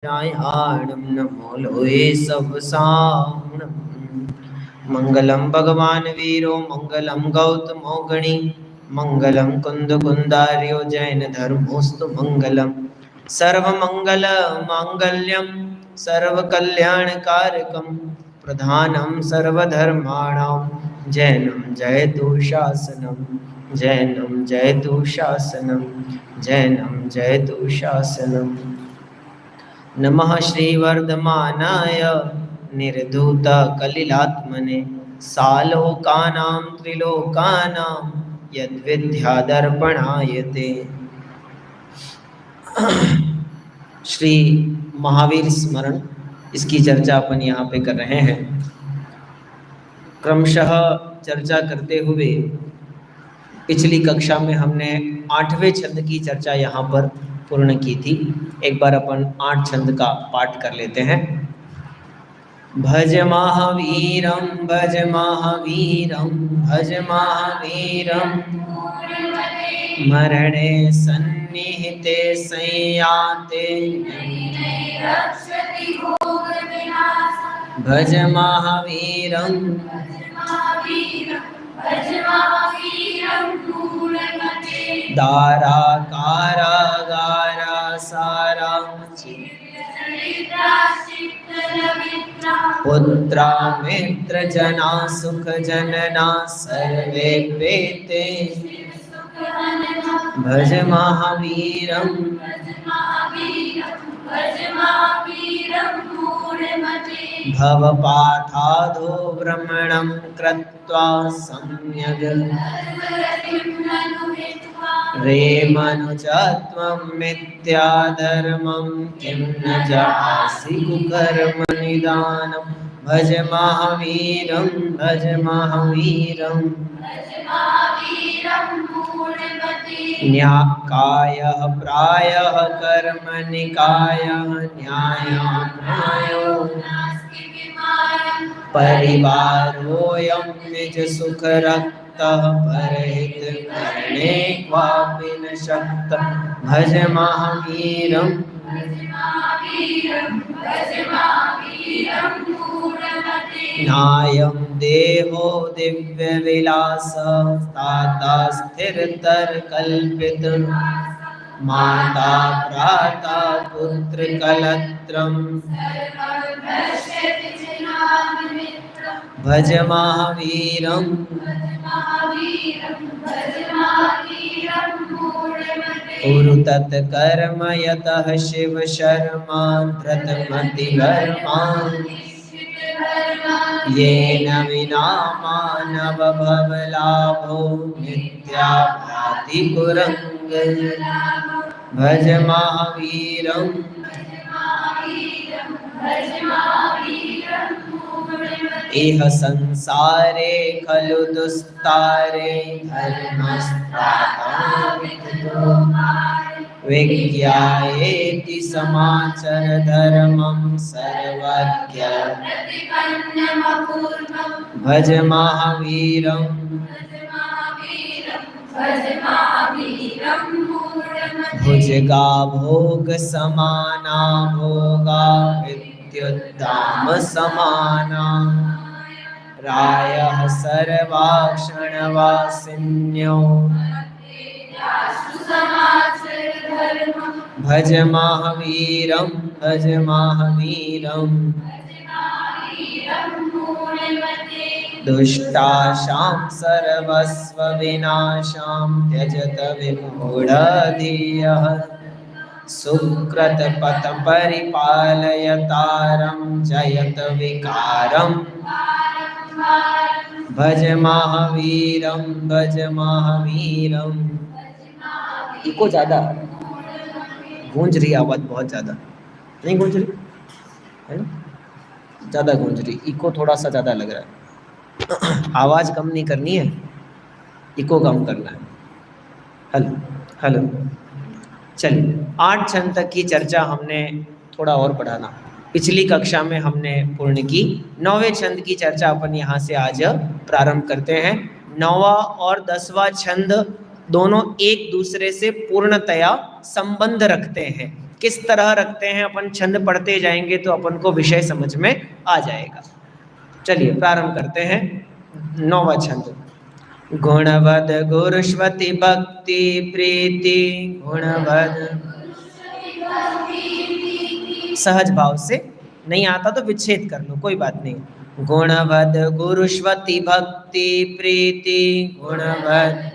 नारायणं नमो लोये सब सावणं। मंगलम भगवान वीरो मंगलम गौतमो गणी मंगलम कुंद कुंदार्यो जैन धर्मोस्तु मंगलम सर्वमंगल मांगल्यम सर्वकल्याणकारकम प्रधानं सर्वधर्माणां जैनं जयतु शासनं जैनं जयतु शासनं जैनं जयतु शासनं। नमः श्रीवर्धमानाय निर्धूत कलिलात्मने सालोकानां त्रिलोकानां यद्विद्यादर्पणायते। श्री महावीर स्मरण, इसकी चर्चा अपन यहाँ पे कर रहे हैं। क्रमशः चर्चा करते हुए पिछली कक्षा में हमने 8वें छंद की चर्चा यहाँ पर पूर्ण की थी। एक बार अपन 8 छंद का पाठ कर लेते हैं। भज महावीरम भज महावीरम भज महावीरम मरणे सन्निहिते संयाते भज महावीरम दारा कारागारा सारा पुत्रा मित्र जना सुख जनना सर्वे पेते भज महावीरम भवपाठाधो भ्रमणं कृत्वा सम्यग् रे मनुजत्वं मिथ्याधर्मं किं न जासि कुकर्मनिदानं भज महावीरं भज महावीरं न्याकायः प्रायः कर्मनिकायः न्यायो परिवारोऽयं निज सुख रक्तः परहित करणे क्वापि न शक्तः भज महावीरं नायं देहो दिव्य विलास ताता स्थिरतर कल्पित माता भ्राता पुत्र कलत्रम भज महावीरं कुरु तत्कर्म यतः शिव शर्मा धृतमति वर्मा येन विना मानव भवलाभो मिथ्या भाति कुरंग भज महावीरं इह संसारे खलु दुस्तारे विज्ञायेति समाचर धर्मं सर्वज्ञ भज महावीरं भुजगा भोग समाना भोगा विद्युद्धाम समाना रायः सर्वाक्षणवासिन्यो भज महावीरं भज महावीरं दुष्टाशां सर्वस्व विनाशां त्यजत विमूढधियः सुकृत पथ परिपालयतारं जयत विकारं भज महावीरं भज महावीरं। इको ज्यादा गूंज रही, आवाज बहुत ज्यादा नहीं गूंज रही है ना, ज्यादा गूंज रही, इको थोड़ा सा ज्यादा लग रहा है। आवाज कम नहीं करनी है, इको कम करना है। हेलो हेलो, चलिए 8 छंद तक की चर्चा हमने थोड़ा और बढ़ाना। पिछली कक्षा में हमने पूर्ण की। 9वें छंद की चर्चा अपन यहाँ से आज प्रारंभ करते हैं। 9वां और 10वां छंद दोनों एक दूसरे से पूर्णतया संबंध रखते हैं। किस तरह रखते हैं, अपन छंद पढ़ते जाएंगे तो अपन को विषय समझ में आ जाएगा। चलिए प्रारंभ करते हैं। 9वां छंद। गुणवद गुरुष्वति भक्ति प्रीति, गुणवद सहज भाव से, नहीं आता तो विच्छेद कर लो, कोई बात नहीं। गुणवद गुरुष्वति भक्ति प्रीति, गुणवद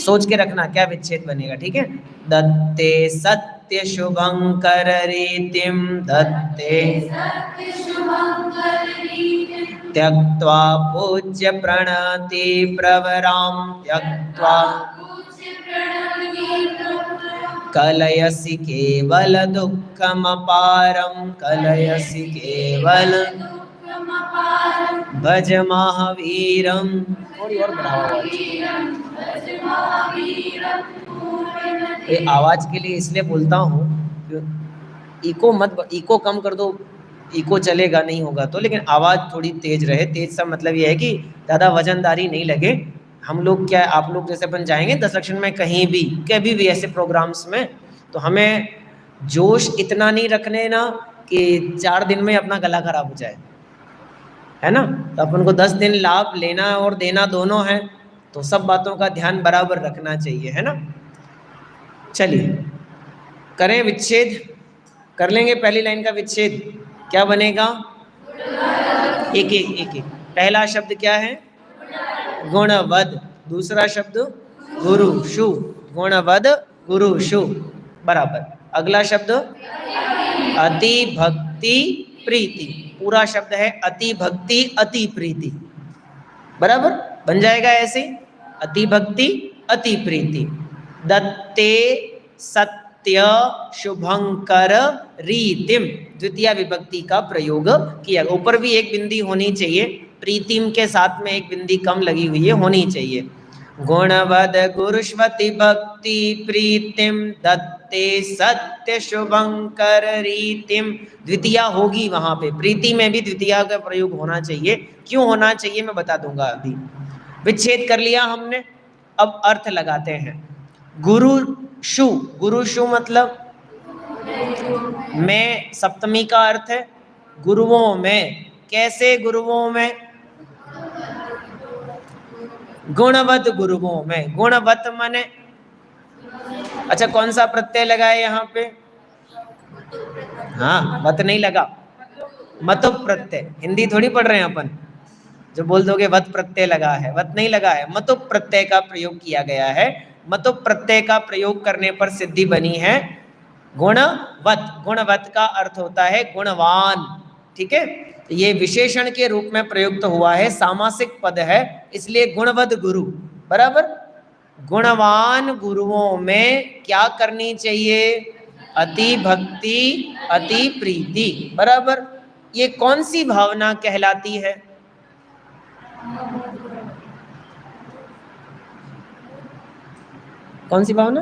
सोच के रखना क्या विच्छेद बनेगा, ठीक है। दत्ते सत्य शुभंकर रीतिम, दत्ते त्यक्त्वा पूज्य प्रणति प्रवराम, त्यक्त्वा कलयसि केवल दुःखमपारं, कलयसि केवल भज महावीरम। थोड़ी और बढ़ाओ आवाज के लिए, इसलिए बोलता हूँ इको मत, इको कम कर दो, इको चलेगा नहीं होगा तो, लेकिन आवाज थोड़ी तेज रहे। तेज सा मतलब ये है कि ज़्यादा वजनदारी नहीं लगे। हम लोग क्या, आप लोग जैसे अपन जाएंगे 10 लक्षण में कहीं भी, कभी भी ऐसे प्रोग्राम्स में, तो हमें जोश इतना नहीं रखने ना कि 4 दिन में अपना गला खराब हो जाए, है ना। तो अपन को 10 दिन लाभ लेना और देना दोनों है, तो सब बातों का ध्यान बराबर रखना चाहिए, है ना। चलिए करें विच्छेद, कर लेंगे पहली लाइन का विच्छेद। क्या बनेगा? एक एक। पहला शब्द क्या है? गुणवद। दूसरा शब्द गुरुषु, गुणवद गुरुषु, बराबर। अगला शब्द अति भक्ति प्रीति, पूरा शब्द है अति भक्ति अति प्रीति, बराबर बन जाएगा ऐसे, अति भक्ति अति प्रीति। दत्ते सत्य शुभंकर रीतिम, द्वितीय विभक्ति का प्रयोग किया। ऊपर भी एक बिंदी होनी चाहिए, प्रीतिम के साथ में एक बिंदी कम लगी हुई है, होनी चाहिए। गुणवद गुरुष्वति भक्ति प्रीतिम, दत्ते सत्य शुभंकर रीतिम, द्वितीया होगी वहां पे, प्रीति में भी द्वितीया का प्रयोग होना चाहिए। क्यों होना चाहिए मैं बता दूंगा अभी। विच्छेद कर लिया हमने, अब अर्थ लगाते हैं। गुरुषु, गुरुषु मतलब में, सप्तमी का अर्थ है गुरुओं में। कैसे गुरुओं में? गुणवत गुरुओं में। गुणवत माने, अच्छा कौन सा प्रत्यय लगाए यहाँ पे? हाँ, वत नहीं लगा, मतु प्रत्यय। हिंदी थोड़ी पढ़ रहे हैं अपन जो बोल दोगे वत प्रत्यय लगा है, वत नहीं लगा है, मतु प्रत्यय का प्रयोग किया गया है। मतु प्रत्यय का प्रयोग करने पर सिद्धि बनी है गुणवत। गुणवत का अर्थ होता है गुणवान, ठीक है। ये विशेषण के रूप में प्रयुक्त हुआ है, सामासिक पद है, इसलिए गुणवद गुरु, बराबर। गुणवान गुरुओं में क्या करनी चाहिए? अति भक्ति अति प्रीति, बराबर। ये कौन सी भावना कहलाती है? कौन सी भावना?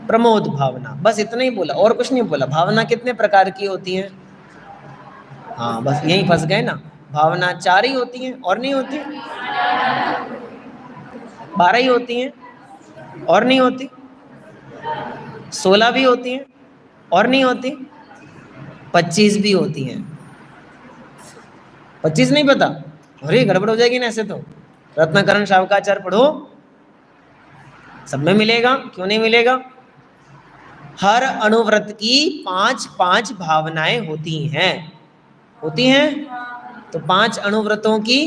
प्रमोद भावना, बस इतना ही बोला और कुछ नहीं बोला। भावना कितने प्रकार की होती हैं? हाँ बस यहीं फंस गए ना, भावना 4 ही होती हैं और नहीं होती, 12 ही होती हैं और नहीं होती, 16 भी होती हैं और नहीं होती, 25 भी होती हैं। 25 नहीं पता? अरे गड़बड़ हो जाएगी ना ऐसे तो। रत्नाकरण शावकाचार्य पढ़ो, सब में मिलेगा, क्यों नहीं मिलेगा। हर अनुव्रत की 5-5 भावनाएं होती हैं, होती हैं। तो 5 अनुव्रतों की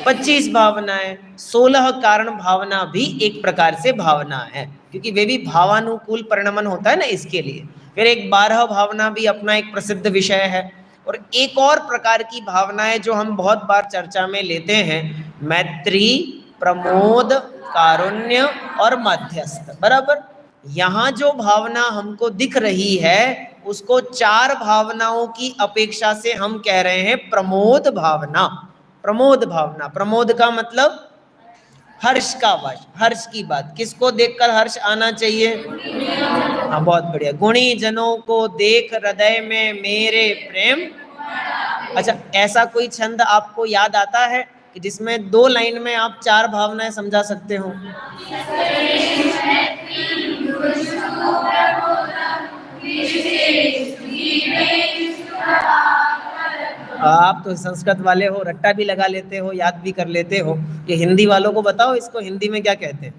25 भावनाएं। 16 कारण भावना भी एक प्रकार से भावना है, क्योंकि वे भी भावानुकूल परिणमन होता है ना, इसके लिए। फिर एक 12 भावना भी अपना एक प्रसिद्ध विषय है। और एक और प्रकार की भावनाएं जो हम बहुत बार चर्चा में लेते हैं, मैत्री, प्रमोद, कारुण्य और मध्यस्थ, बराबर। यहाँ जो भावना हमको दिख रही है उसको 4 भावनाओं की अपेक्षा से हम कह रहे हैं प्रमोद भावना। प्रमोद भावना, प्रमोद का मतलब हर्ष का वश, हर्ष की बात। किसको देखकर हर्ष आना चाहिए? हाँ बहुत बढ़िया। गुणी जनों को देख हृदय में मेरे प्रेम। अच्छा, ऐसा कोई छंद आपको याद आता है कि जिसमें 2 लाइन में आप 4 भावनाएं समझा सकते हो? आप तो संस्कृत वाले हो, रट्टा भी लगा लेते हो, याद भी कर लेते हो। ये हिंदी वालों को बताओ, इसको हिंदी में क्या कहते हैं?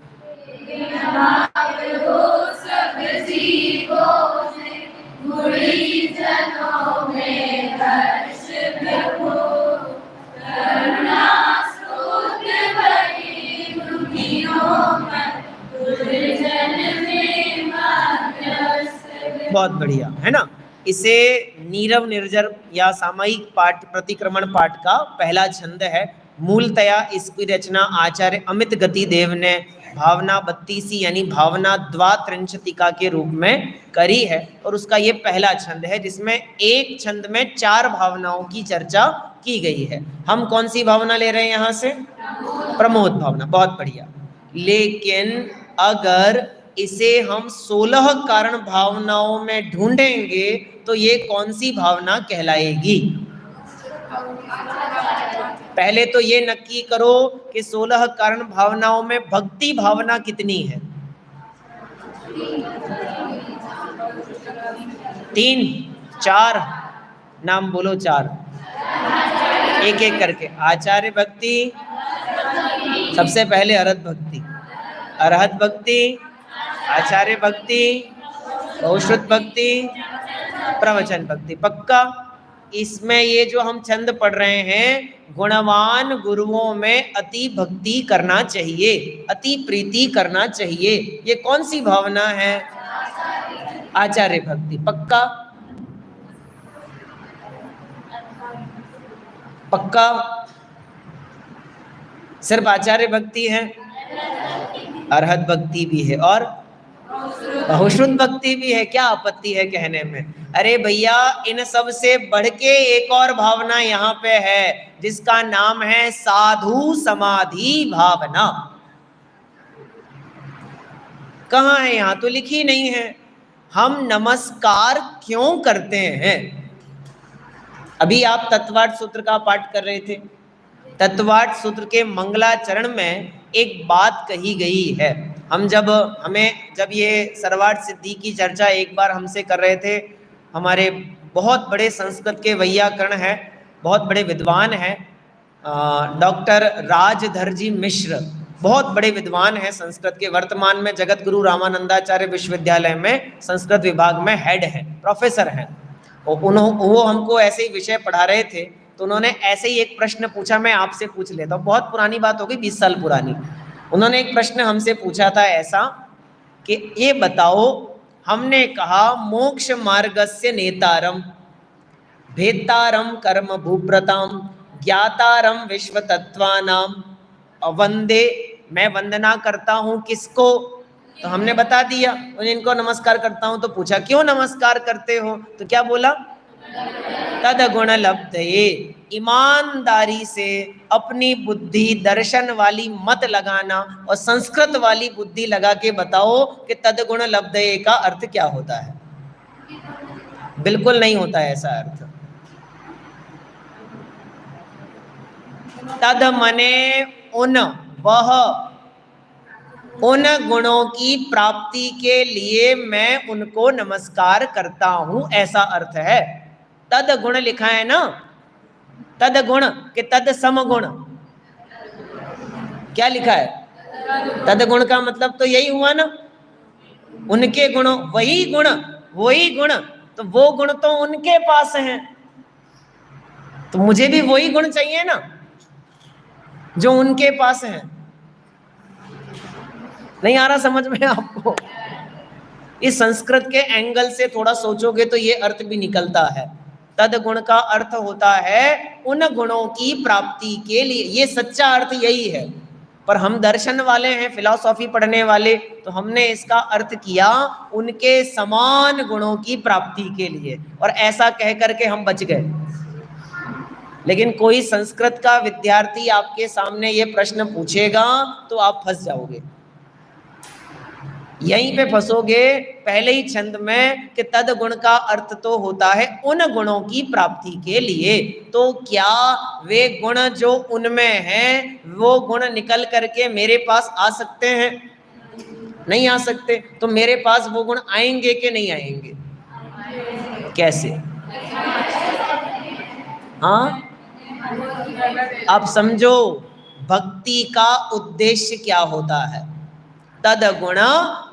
बहुत बढ़िया, है ना। इसे नीरव निर्जर या सामयिक पाठ प्रतिक्रमण पाठ का पहला छंद है। मूलतया इसकी रचना आचार्य अमित गति देव ने भावना 32 यानी भावना द्वात्रिंशतिका के रूप में करी है, और उसका ये पहला छंद है जिसमें एक छंद में 4 भावनाओं की चर्चा की गई है। हम कौन सी भावना ले रहे हैं यहाँ से? प्रमोद भावना। बहुत बढ़िया। लेकिन अगर इसे हम 16 कारण भावनाओं में ढूंढेंगे तो ये कौन सी भावना कहलाएगी? पहले तो ये नक्की करो कि 16 कारण भावनाओं में भक्ति भावना कितनी है? 3, 4 नाम बोलो। 4 एक एक करके। आचार्य भक्ति, सबसे पहले अरहत भक्ति, अरहत भक्ति, आचार्य भक्ति, बहुश्रुत भक्ति, प्रवचन भक्ति। पक्का? इसमें ये जो हम छंद पढ़ रहे हैं, गुणवान गुरुओं में अति भक्ति करना चाहिए, अति प्रीति करना चाहिए, ये कौन सी भावना है? आचार्य भक्ति। पक्का? पक्का? सिर्फ आचार्य भक्ति है? अरहत भक्ति भी है और बहुश्रुत भक्ति भी है। क्या आपत्ति है कहने में? अरे भैया, इन सब से बढ़ के एक और भावना यहाँ पे है जिसका नाम है साधु समाधि भावना। कहाँ है? यहाँ तो लिखी नहीं है। हम नमस्कार क्यों करते हैं? अभी आप तत्वार्थ सूत्र का पाठ कर रहे थे। तत्वार्थ सूत्र के मंगलाचरण में एक बात कही गई है। हम जब ये सर्वार्थ सिद्धि की चर्चा एक बार हमसे कर रहे थे, हमारे बहुत बड़े संस्कृत के वैयाकरण हैं, बहुत बड़े विद्वान हैं, डॉक्टर राजधर जी मिश्र, बहुत बड़े विद्वान हैं संस्कृत के। वर्तमान में जगत गुरु रामानंदाचार्य विश्वविद्यालय में संस्कृत विभाग में हेड हैं, प्रोफेसर हैं। वो हमको ऐसे ही विषय पढ़ा रहे थे, तो उन्होंने ऐसे ही एक प्रश्न पूछा। मैं आपसे पूछ लेता हूँ, बहुत पुरानी बात होगी, 20 साल पुरानी। उन्होंने एक प्रश्न हमसे पूछा था ऐसा कि ये बताओ, हमने कहा मोक्ष मार्गस्य नेतारम भेत्तारम कर्म भूप्रताम ज्ञातारम विश्व तत्वानाम वंदे, मैं वंदना करता हूँ किसको? तो हमने बता दिया, इनको नमस्कार करता हूँ। तो पूछा क्यों नमस्कार करते हो? तो क्या बोला? तद गुण लब्धये, ईमानदारी से अपनी बुद्धि दर्शन वाली मत लगाना और संस्कृत वाली बुद्धि लगा के बताओ कि तद गुण लब्धये का अर्थ क्या होता है। बिल्कुल नहीं होता है ऐसा अर्थ। तद मने उन, वह, उन गुणों की प्राप्ति के लिए मैं उनको नमस्कार करता हूं, ऐसा अर्थ है। तद गुण लिखा है ना, तद गुण के तद सम गुण, क्या लिखा है? तद गुण का मतलब तो यही हुआ ना, उनके गुणों, वही गुण, वही गुण, तो वो गुण तो उनके पास हैं, तो मुझे भी वही गुण चाहिए ना जो उनके पास हैं। नहीं आ रहा समझ में आपको? इस संस्कृत के एंगल से थोड़ा सोचोगे तो ये अर्थ भी निकलता है। तद गुण का अर्थ होता है उन गुणों की प्राप्ति के लिए, ये सच्चा अर्थ यही है। पर हम दर्शन वाले हैं, फिलॉसफी पढ़ने वाले, तो हमने इसका अर्थ किया उनके समान गुणों की प्राप्ति के लिए, और ऐसा कह करके हम बच गए। लेकिन कोई संस्कृत का विद्यार्थी आपके सामने ये प्रश्न पूछेगा तो आप फंस जाओगे, यहीं पे फंसोगे पहले ही छंद में कि तद गुण का अर्थ तो होता है उन गुणों की प्राप्ति के लिए। तो क्या वे गुण जो उनमें हैं वो गुण निकल करके मेरे पास आ सकते हैं? नहीं आ सकते, तो मेरे पास वो गुण आएंगे कि नहीं आएंगे? कैसे? हाँ, अब समझो भक्ति का उद्देश्य क्या होता है। तद गुण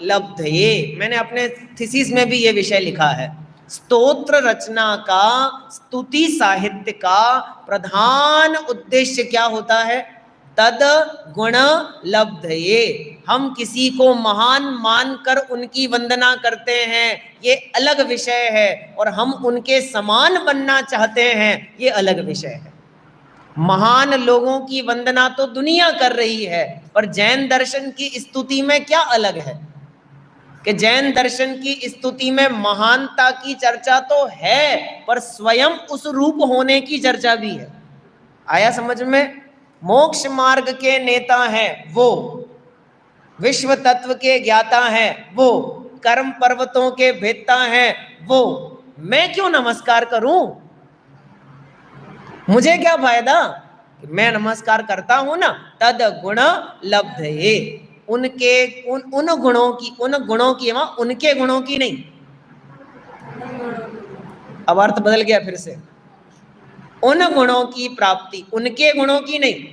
लब्धये, मैंने अपने थीसिस में भी ये विषय लिखा है। स्तोत्र रचना का, स्तुति साहित्य का प्रधान उद्देश्य क्या होता है? तद गुण लब्धये। हम किसी को महान मानकर उनकी वंदना करते हैं, ये अलग विषय है, और हम उनके समान बनना चाहते हैं, ये अलग विषय है। महान लोगों की वंदना तो दुनिया कर रही है, पर जैन दर्शन की स्तुति में क्या अलग है कि जैन दर्शन की स्तुति में महानता की चर्चा तो है, पर स्वयं उस रूप होने की चर्चा भी है। आया समझ में? मोक्ष मार्ग के नेता हैं वो, विश्व तत्व के ज्ञाता हैं वो, कर्म पर्वतों के भेदता हैं वो, मैं क्यों नमस्कार करूं? मुझे क्या फायदा? मैं नमस्कार करता हूं ना। तद गुण लब्धये, उनके उन गुणों की वहां, उनके गुणों की नहीं। अब अर्थ बदल गया फिर से। उन गुणों की प्राप्ति, उनके गुणों की नहीं,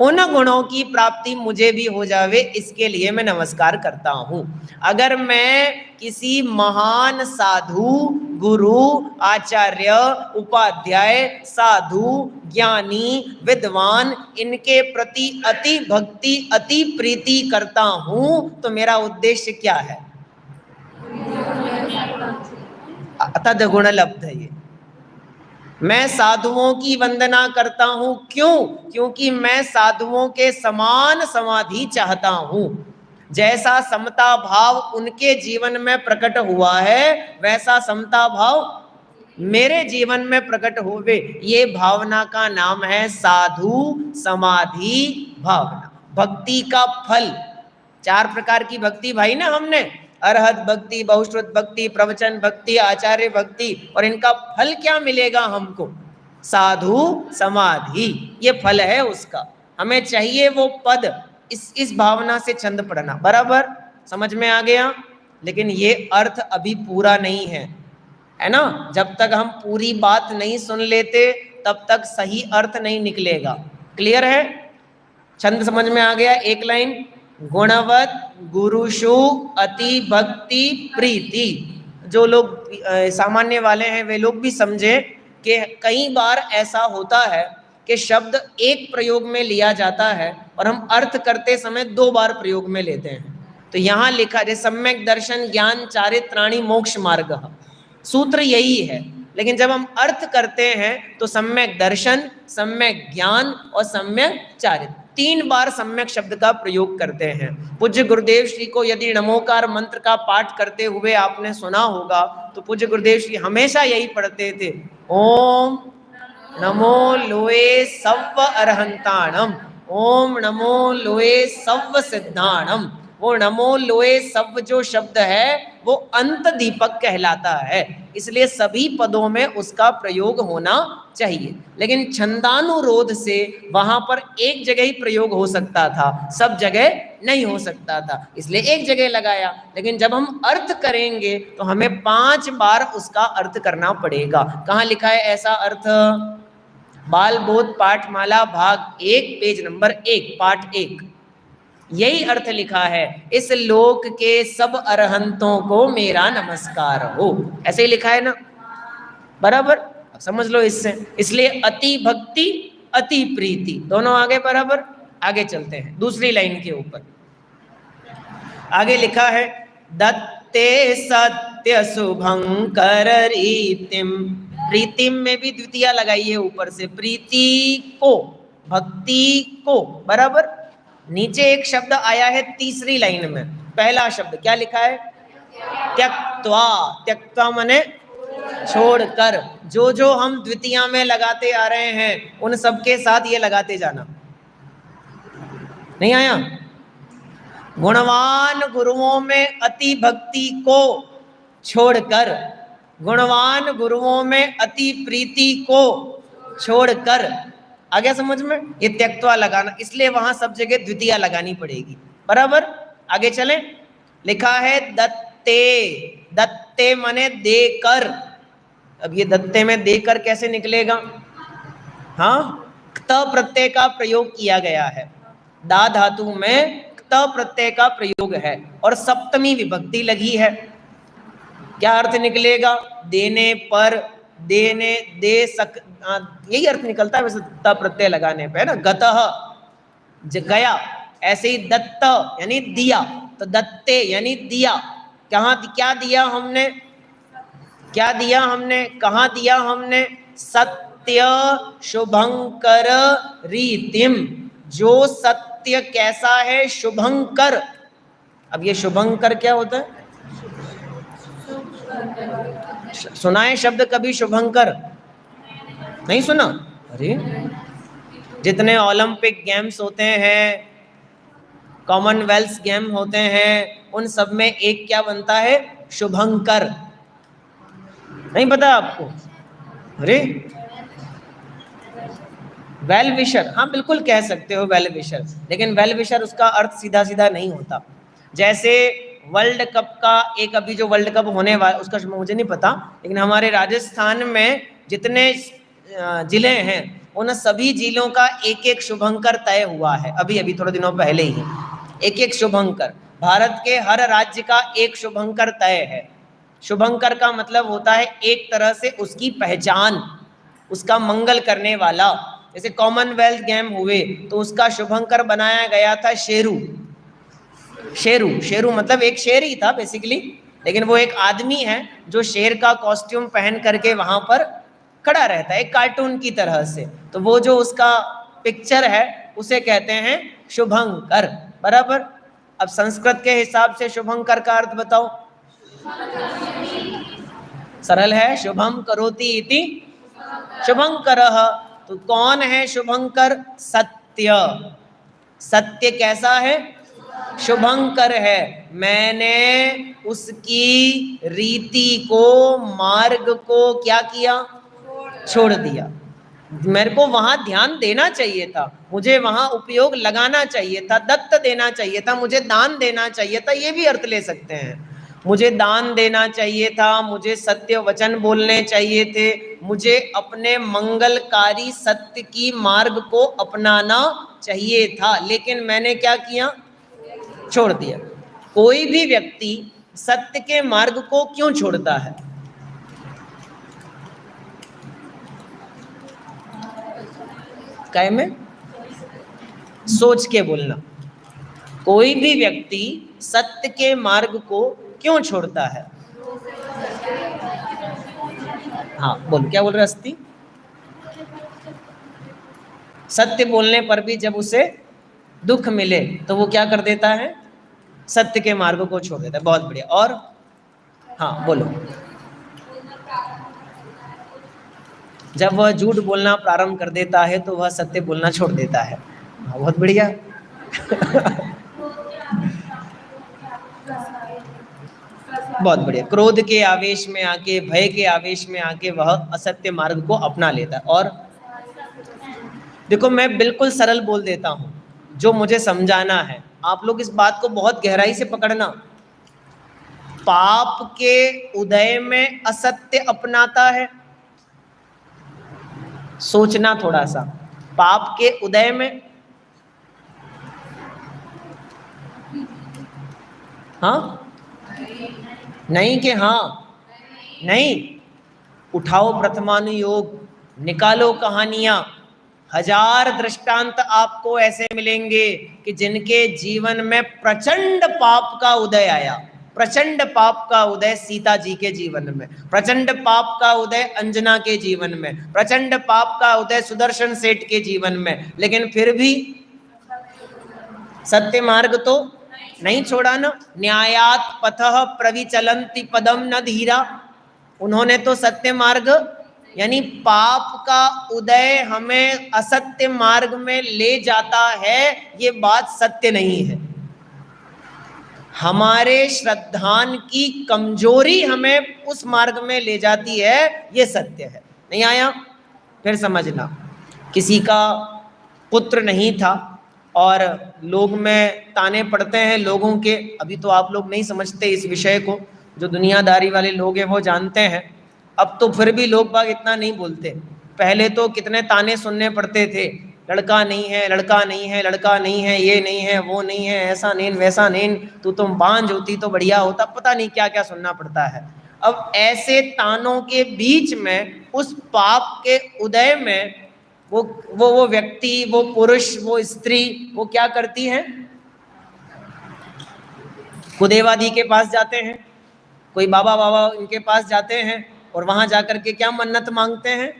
उन गुणों की प्राप्ति मुझे भी हो जावे, इसके लिए मैं नमस्कार करता हूं। अगर मैं किसी महान साधु, गुरु, आचार्य, उपाध्याय, साधु, ज्ञानी, विद्वान, इनके प्रति अति भक्ति, अति प्रीति करता हूं, तो मेरा उद्देश्य क्या है? तद गुण लब्धये। मैं साधुओं की वंदना करता हूं, क्यों? क्योंकि मैं साधुओं के समान समाधि चाहता हूं। जैसा समता भाव उनके जीवन में प्रकट हुआ है, वैसा समता भाव मेरे जीवन में प्रकट होवे। ये भावना का नाम है साधु समाधि भावना। भक्ति का फल, 4 प्रकार की भक्ति भाई ना हमने, अरहत भक्ति, बहुश्रुत भक्ति, प्रवचन भक्ति, आचार्य भक्ति, और इनका फल क्या मिलेगा हमको? साधु समाधि, ये फल है उसका। हमें चाहिए वो पद, इस भावना से छंद पढ़ना। बराबर समझ में आ गया? लेकिन ये अर्थ अभी पूरा नहीं है ना। जब तक हम पूरी बात नहीं सुन लेते, तब तक सही अर्थ नहीं निकलेगा। क्लियर है? छंद समझ में आ गया? एक लाइन, गुणवत गुरुषु अति भक्ति प्रीति। जो लोग सामान्य वाले हैं वे लोग भी समझे कि कई बार ऐसा होता है कि शब्द एक प्रयोग में लिया जाता है और हम अर्थ करते समय 2 बार प्रयोग में लेते हैं। तो यहाँ लिखा है सम्यक दर्शन ज्ञान चारित्राणि मोक्ष मार्ग, सूत्र यही है। लेकिन जब हम अर्थ करते हैं तो सम्यक दर्शन, सम्यक ज्ञान और सम्यक चारित्र, 3 बार सम्यक शब्द का प्रयोग करते हैं। पूज्य गुरुदेव श्री को यदि नमोकार मंत्र का पाठ करते हुए आपने सुना होगा, तो पूज्य गुरुदेव श्री हमेशा यही पढ़ते थे, ओम नमो लोए सव्व अरहंताणम, ओम नमो लोए सव्व सिद्धाणम। वो नमो लोए सव्व जो शब्द है वो अंत दीपक कहलाता है, इसलिए सभी पदों में उसका प्रयोग होना चाहिए। लेकिन छंदानुरोध से वहां पर एक जगह ही प्रयोग हो सकता था, सब जगह नहीं हो सकता था, इसलिए एक जगह लगाया। लेकिन जब हम अर्थ करेंगे तो हमें 5 बार उसका अर्थ करना पड़ेगा। कहाँ लिखा है ऐसा अर्थ? बाल बोध पाठमाला भाग 1 पेज नंबर 1 पाठ 1, यही अर्थ लिखा है, इस लोक के सब अरहंतों को मेरा नमस्कार हो। ऐसे ही लिखा है ना? बराबर, समझ लो इससे। इसलिए अति भक्ति अति प्रीति दोनों आगे बराबर। आगे चलते हैं दूसरी लाइन के ऊपर। आगे लिखा है, दत्ते सत्य शुभंकर रीतिम। प्रीतिम में भी द्वितीया लगाइए ऊपर से, प्रीति को, भक्ति को, बराबर। नीचे एक शब्द आया है तीसरी लाइन में, पहला शब्द क्या लिखा है? त्यक्त्वा। त्यक्त्वा माने छोड़कर। जो जो हम द्वितीया में लगाते आ रहे हैं उन सबके साथ ये लगाते जाना। नहीं आया? गुणवान गुरुओं में अति भक्ति को छोड़कर, गुणवान गुरुओं में अति प्रीति को छोड़कर। आ गया समझ में? ये त्यक्त्वा लगाना, इसलिए वहां सब जगह द्वितीया लगानी पड़ेगी, बराबर। आगे चलें, लिखा है दत्ते, दत्ते माने देकर। अब ये दत्ते में देकर कैसे निकलेगा? हाँ, क्त प्रत्यय का प्रयोग किया गया है, दा धातु में क्त प्रत्यय का प्रयोग है और सप्तमी विभक्ति लगी है। क्या अर्थ निकलेगा? देने पर, देने, दे सक, यही अर्थ निकलता है वैसे क्त प्रत्यय लगाने पे, है ना। गतः गया, ऐसे ही दत्त यानी दिया, तो दत्ते यानी दिया। कहाँ, क्या दिया हमने? क्या दिया हमने? कहाँ दिया हमने? सत्य शुभंकर रीतिम, जो सत्य कैसा है? शुभंकर। अब ये शुभंकर क्या होता है? सुना है शब्द कभी शुभंकर? नहीं सुना? अरे, जितने ओलंपिक गेम्स होते हैं, कॉमनवेल्थ गेम होते हैं, उन सब में एक क्या बनता है? शुभंकर। नहीं पता आपको? अरे, वेल विशर, हाँ बिल्कुल कह सकते हो वेल विशर, लेकिन वेल विशर उसका अर्थ सीधा सीधा नहीं होता। जैसे वर्ल्ड कप का एक अभी जो वर्ल्ड कप होने वाला, उसका मुझे नहीं पता, लेकिन हमारे राजस्थान में जितने जिले हैं उन सभी जिलों का एक एक शुभंकर तय हुआ है, अभी अभी थोड़े दिनों पहले ही एक एक शुभंकर। भारत के हर राज्य का एक शुभंकर तय है। शुभंकर का मतलब होता है एक तरह से उसकी पहचान, उसका मंगल करने वाला। जैसे कॉमनवेल्थ गेम हुए तो उसका शुभंकर बनाया गया था शेरू। शेरू, शेरू मतलब एक शेर ही था बेसिकली, लेकिन वो एक आदमी है जो शेर का कॉस्ट्यूम पहन करके वहां पर खड़ा रहता है, एक कार्टून की तरह से। तो वो जो उसका पिक्चर है उसे कहते हैं शुभंकर, बराबर। अब संस्कृत के हिसाब से शुभंकर का अर्थ बताओ। सरल है, शुभम करोति इति शुभंकरः। तो कौन है शुभंकर? सत्य। सत्य कैसा है? शुभंकर है। मैंने उसकी रीति को, मार्ग को क्या किया? छोड़ दिया। मेरे को वहां ध्यान देना चाहिए था, मुझे वहां उपयोग लगाना चाहिए था, दत्त देना चाहिए था, मुझे दान देना चाहिए था, ये भी अर्थ ले सकते हैं। मुझे दान देना चाहिए था, मुझे सत्य वचन बोलने चाहिए थे, मुझे अपने मंगलकारी सत्य की मार्ग को अपनाना चाहिए था, लेकिन मैंने क्या किया? छोड़ दिया। कोई भी व्यक्ति सत्य के मार्ग को क्यों छोड़ता है? काय में? सोच के बोलना। कोई भी व्यक्ति सत्य के मार्ग को क्यों छोड़ता है? हाँ बोल, क्या बोल रहे अस्ति? सत्य बोलने पर भी जब उसे दुख मिले तो वो क्या कर देता है? सत्य के मार्ग को छोड़ देता है। बहुत बढ़िया। और हाँ बोलो। जब वह झूठ बोलना प्रारंभ कर देता है तो वह सत्य बोलना छोड़ देता है। हाँ, बहुत बढ़िया। बहुत बढ़िया। क्रोध के आवेश में आके, भय के आवेश में आके वह असत्य मार्ग को अपना लेता है। और देखो, मैं बिल्कुल सरल बोल देता हूं, जो मुझे समझाना है, आप लोग इस बात को बहुत गहराई से पकड़ना। पाप के उदय में असत्य अपनाता है। सोचना थोड़ा सा, पाप के उदय में, हाँ नहीं कि हाँ नहीं, उठाओ प्रथमानुयोग, निकालो कहानियां। 1000 दृष्टांत आपको ऐसे मिलेंगे कि जिनके जीवन में प्रचंड पाप का उदय आया। प्रचंड पाप का उदय सीता जी के जीवन में, प्रचंड पाप का उदय अंजना के जीवन में, प्रचंड पाप का उदय सुदर्शन सेठ के जीवन में, लेकिन फिर भी सत्य मार्ग तो नहीं छोड़ा ना। न्यायात पथः प्रविचलन्ति पदम न धीरा। उन्होंने तो सत्य मार्ग, यानी पाप का उदय हमें असत्य मार्ग में ले जाता है, ये बात सत्य नहीं है। हमारे श्रद्धान की कमजोरी हमें उस मार्ग में ले जाती है, ये सत्य है। नहीं आया? फिर समझना। किसी का पुत्र नहीं था, और लोग में ताने पड़ते हैं लोगों के। अभी तो आप लोग नहीं समझते इस विषय को, जो दुनियादारी वाले लोग हैं वो जानते हैं। अब तो फिर भी लोग बाग इतना नहीं बोलते। पहले तो कितने ताने सुनने पड़ते थे, लड़का नहीं है, लड़का नहीं है, लड़का नहीं है, ये नहीं है, वो नहीं है, ऐसा नहीं वैसा नहीं, तू तुम बांझ होती तो बढ़िया होता, पता नहीं क्या क्या सुनना पड़ता है। अब ऐसे तानों के बीच में, उस पाप के उदय में, वो व्यक्ति, वो पुरुष, वो स्त्री, वो क्या करती है? कुदेवादी के पास जाते हैं, कोई बाबा बाबा इनके पास जाते हैं, और वहां जाकर के क्या मन्नत मांगते हैं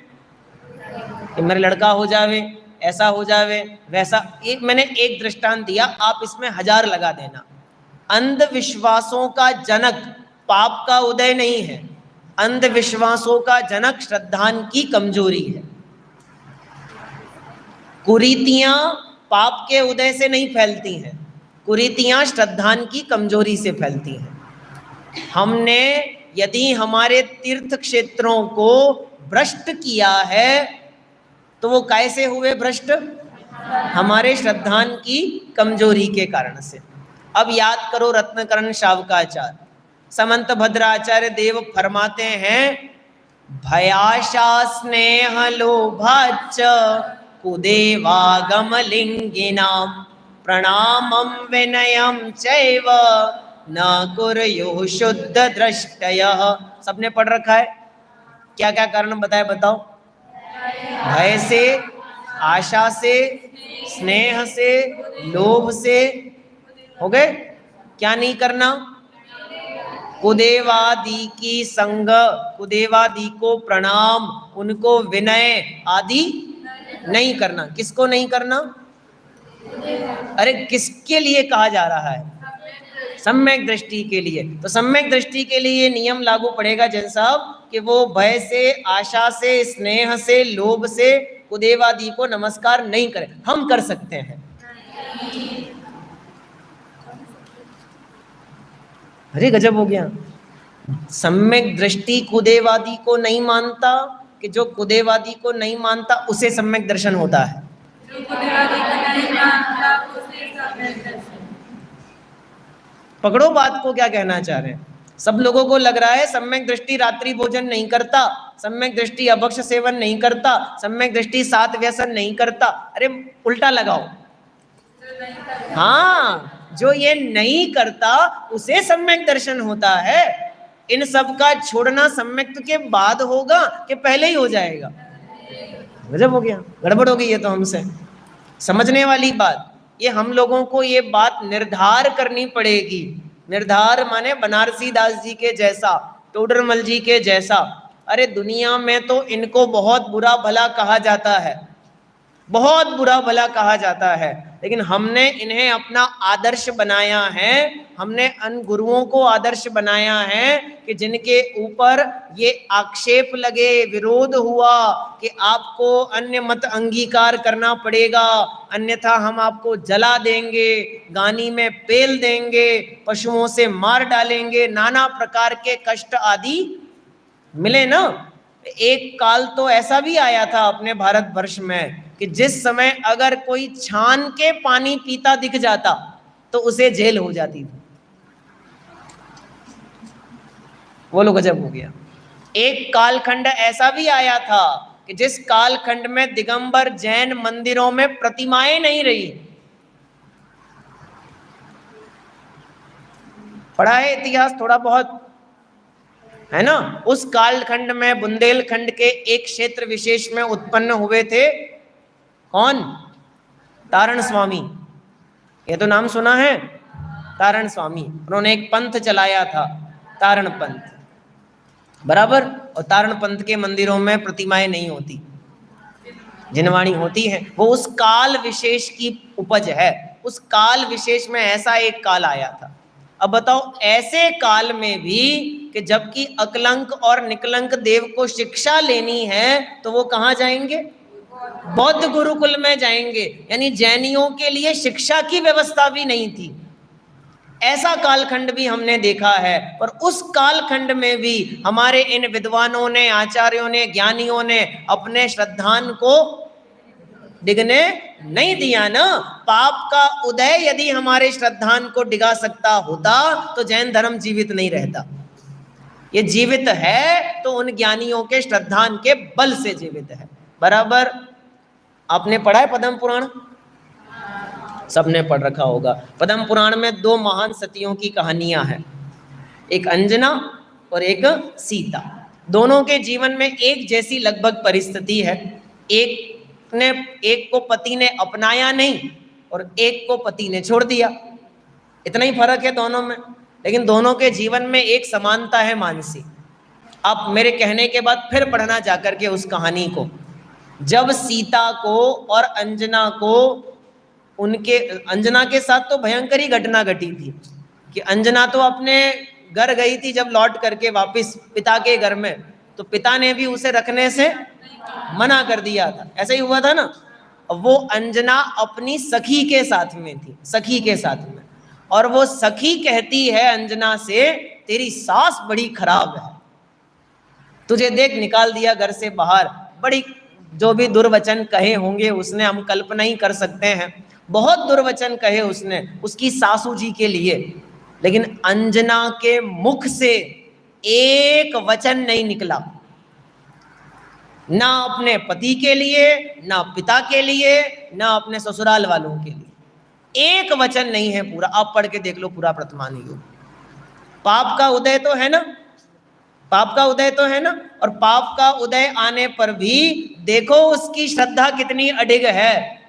कि मेरा लड़का हो जावे, ऐसा हो जावे, वैसा। मैंने एक दृष्टांत दिया, आप इसमें 1000 लगा देना। अंधविश्वासों का जनक पाप का उदय नहीं है, अंधविश्वासों का जनक श्रद्धान की कमजोरी है। कुरीतियां पाप के उदय से नहीं फैलती हैं, कुरीतियां श्रद्धान की कमजोरी से फैलती हैं। हमने यदि हमारे तीर्थ क्षेत्रों को भ्रष्ट किया है तो वो कैसे हुए भ्रष्ट? हमारे श्रद्धान की कमजोरी के कारण से। अब याद करो रत्नकरण शावकाचार्य, समंत भद्राचार्य देव फरमाते हैं, भयाशा स्नेह लोभाच कुदेवागम लिंगिनाम प्रणामं विनयं चैव न कुर्युः शुद्ध दृष्टयः। सबने पढ़ रखा है? क्या क्या कारण बताए, बताओ। भय से, आशा से, स्नेह से, लोभ से, हो गए। क्या नहीं करना? कुदेवादि की संग, कुदेवादि को प्रणाम, उनको विनय आदि नहीं करना। किसको नहीं करना? अरे किसके लिए कहा जा रहा है? सम्यक दृष्टि के लिए। तो सम्यक दृष्टि के लिए नियम लागू पड़ेगा जन साहब कि वो भय से, आशा से, स्नेह से, लोभ से कुदेवादि को नमस्कार नहीं करें। हम कर सकते हैं। अरे गजब हो गया। सम्यक दृष्टि कुदेवादी को नहीं मानता, कि जो कुदेवादी को नहीं मानता उसे सम्यक दर्शन होता है। पकड़ो बात को, क्या कहना चाह रहे हैं। सब लोगों को लग रहा है सम्यक दृष्टि रात्रि भोजन नहीं करता, सम्यक दृष्टि अभक्ष सेवन नहीं करता, सम्यक दृष्टि सात व्यसन नहीं करता। अरे उल्टा लगाओ। हाँ, जो ये नहीं करता उसे सम्यक दर्शन होता है। इन सब का छोड़ना सम्यक के बाद होगा कि पहले ही हो जाएगा? गजब हो गया, गड़बड़ हो गई ये तो हमसे। समझने वाली बात, ये हम लोगों को ये बात निर्धार करनी पड़ेगी। निर्धार माने बनारसी दास जी के जैसा, टोडरमल जी के जैसा। अरे दुनिया में तो इनको बहुत बुरा भला कहा जाता है, बहुत बुरा भला कहा जाता है, लेकिन हमने इन्हें अपना आदर्श बनाया है। हमने अन गुरुओं को आदर्श बनाया है कि जिनके ऊपर ये आक्षेप लगे, विरोध हुआ कि आपको अन्य मत अंगीकार करना पड़ेगा, अन्यथा हम आपको जला देंगे, गानी में पेल देंगे, पशुओं से मार डालेंगे, नाना प्रकार के कष्ट आदि मिले ना। एक काल तो ऐसा भी आया था अपने भारतवर्ष में कि जिस समय अगर कोई छान के पानी पीता दिख जाता तो उसे जेल हो जाती थी। वो लोग गजब हो गया। एक कालखंड ऐसा भी आया था कि जिस कालखंड में दिगंबर जैन मंदिरों में प्रतिमाएं नहीं रही। पढ़ा है इतिहास थोड़ा बहुत, है ना। उस कालखंड में बुंदेलखंड के एक क्षेत्र विशेष में उत्पन्न हुए थे कौन? तारण स्वामी। ये तो नाम सुना है, तारण स्वामी। उन्होंने एक पंथ चलाया था, तारण पंथ, बराबर। और तारण पंथ के मंदिरों में प्रतिमाएं नहीं होती, जिनवाणी होती है। वो उस काल विशेष की उपज है। उस काल विशेष में ऐसा एक काल आया था। अब बताओ, ऐसे काल में भी कि जबकि अकलंक और निकलंक देव को शिक्षा लेनी है तो वो कहाँ जाएंगे? बौद्ध गुरुकुल में जाएंगे। यानी जैनियों के लिए शिक्षा की व्यवस्था भी नहीं थी। ऐसा कालखंड भी हमने देखा है। पर उस कालखंड में भी हमारे इन विद्वानों ने, आचार्यों ने, ज्ञानियों ने अपने श्रद्धान को डिगने नहीं दिया ना। पाप का उदय यदि हमारे श्रद्धान को डिगा सकता होता तो जैन धर्म जीवित नहीं रहता। ये जीवित है तो उन ज्ञानियों के श्रद्धान के बल से जीवित है। बराबर। आपने पढ़ा है पद्म पुराण? सबने पढ़ रखा होगा। पद्म पुराण में दो महान सतियों की कहानियां हैं, एक अंजना और एक सीता। दोनों के जीवन में एक जैसी लगभग परिस्थिति है। एक को पति ने अपनाया नहीं और एक को पति ने छोड़ दिया। इतना ही फर्क है दोनों में, लेकिन दोनों के जीवन में एक समानता है मानसी। आप मेरे कहने के बाद फिर पढ़ना जाकर के उस कहानी को। जब सीता को और अंजना को अंजना के साथ तो भयंकर ही घटना घटी थी कि अंजना तो अपने घर गई थी, जब लौट करके वापस पिता के घर में तो पिता ने भी उसे रखने से मना कर दिया था। ऐसा ही हुआ था ना। वो अंजना अपनी सखी के साथ में थी, सखी के साथ में, और वो सखी कहती है अंजना से, तेरी सास बड़ी खराब है, तुझे देख निकाल दिया घर से बाहर। बड़ी जो भी दुर्वचन कहे होंगे उसने, हम कल्पना ही कर सकते हैं, बहुत दुर्वचन कहे उसने उसकी सासू जी के लिए। लेकिन अंजना के मुख से एक वचन नहीं निकला, ना अपने पति के लिए, ना पिता के लिए, ना अपने ससुराल वालों के लिए। एक वचन नहीं है पूरा। आप पढ़ के देख लो पूरा वर्तमान युग। पाप का उदय तो है ना, पाप का उदय तो है ना। और पाप का उदय आने पर भी देखो उसकी श्रद्धा कितनी अडिग है।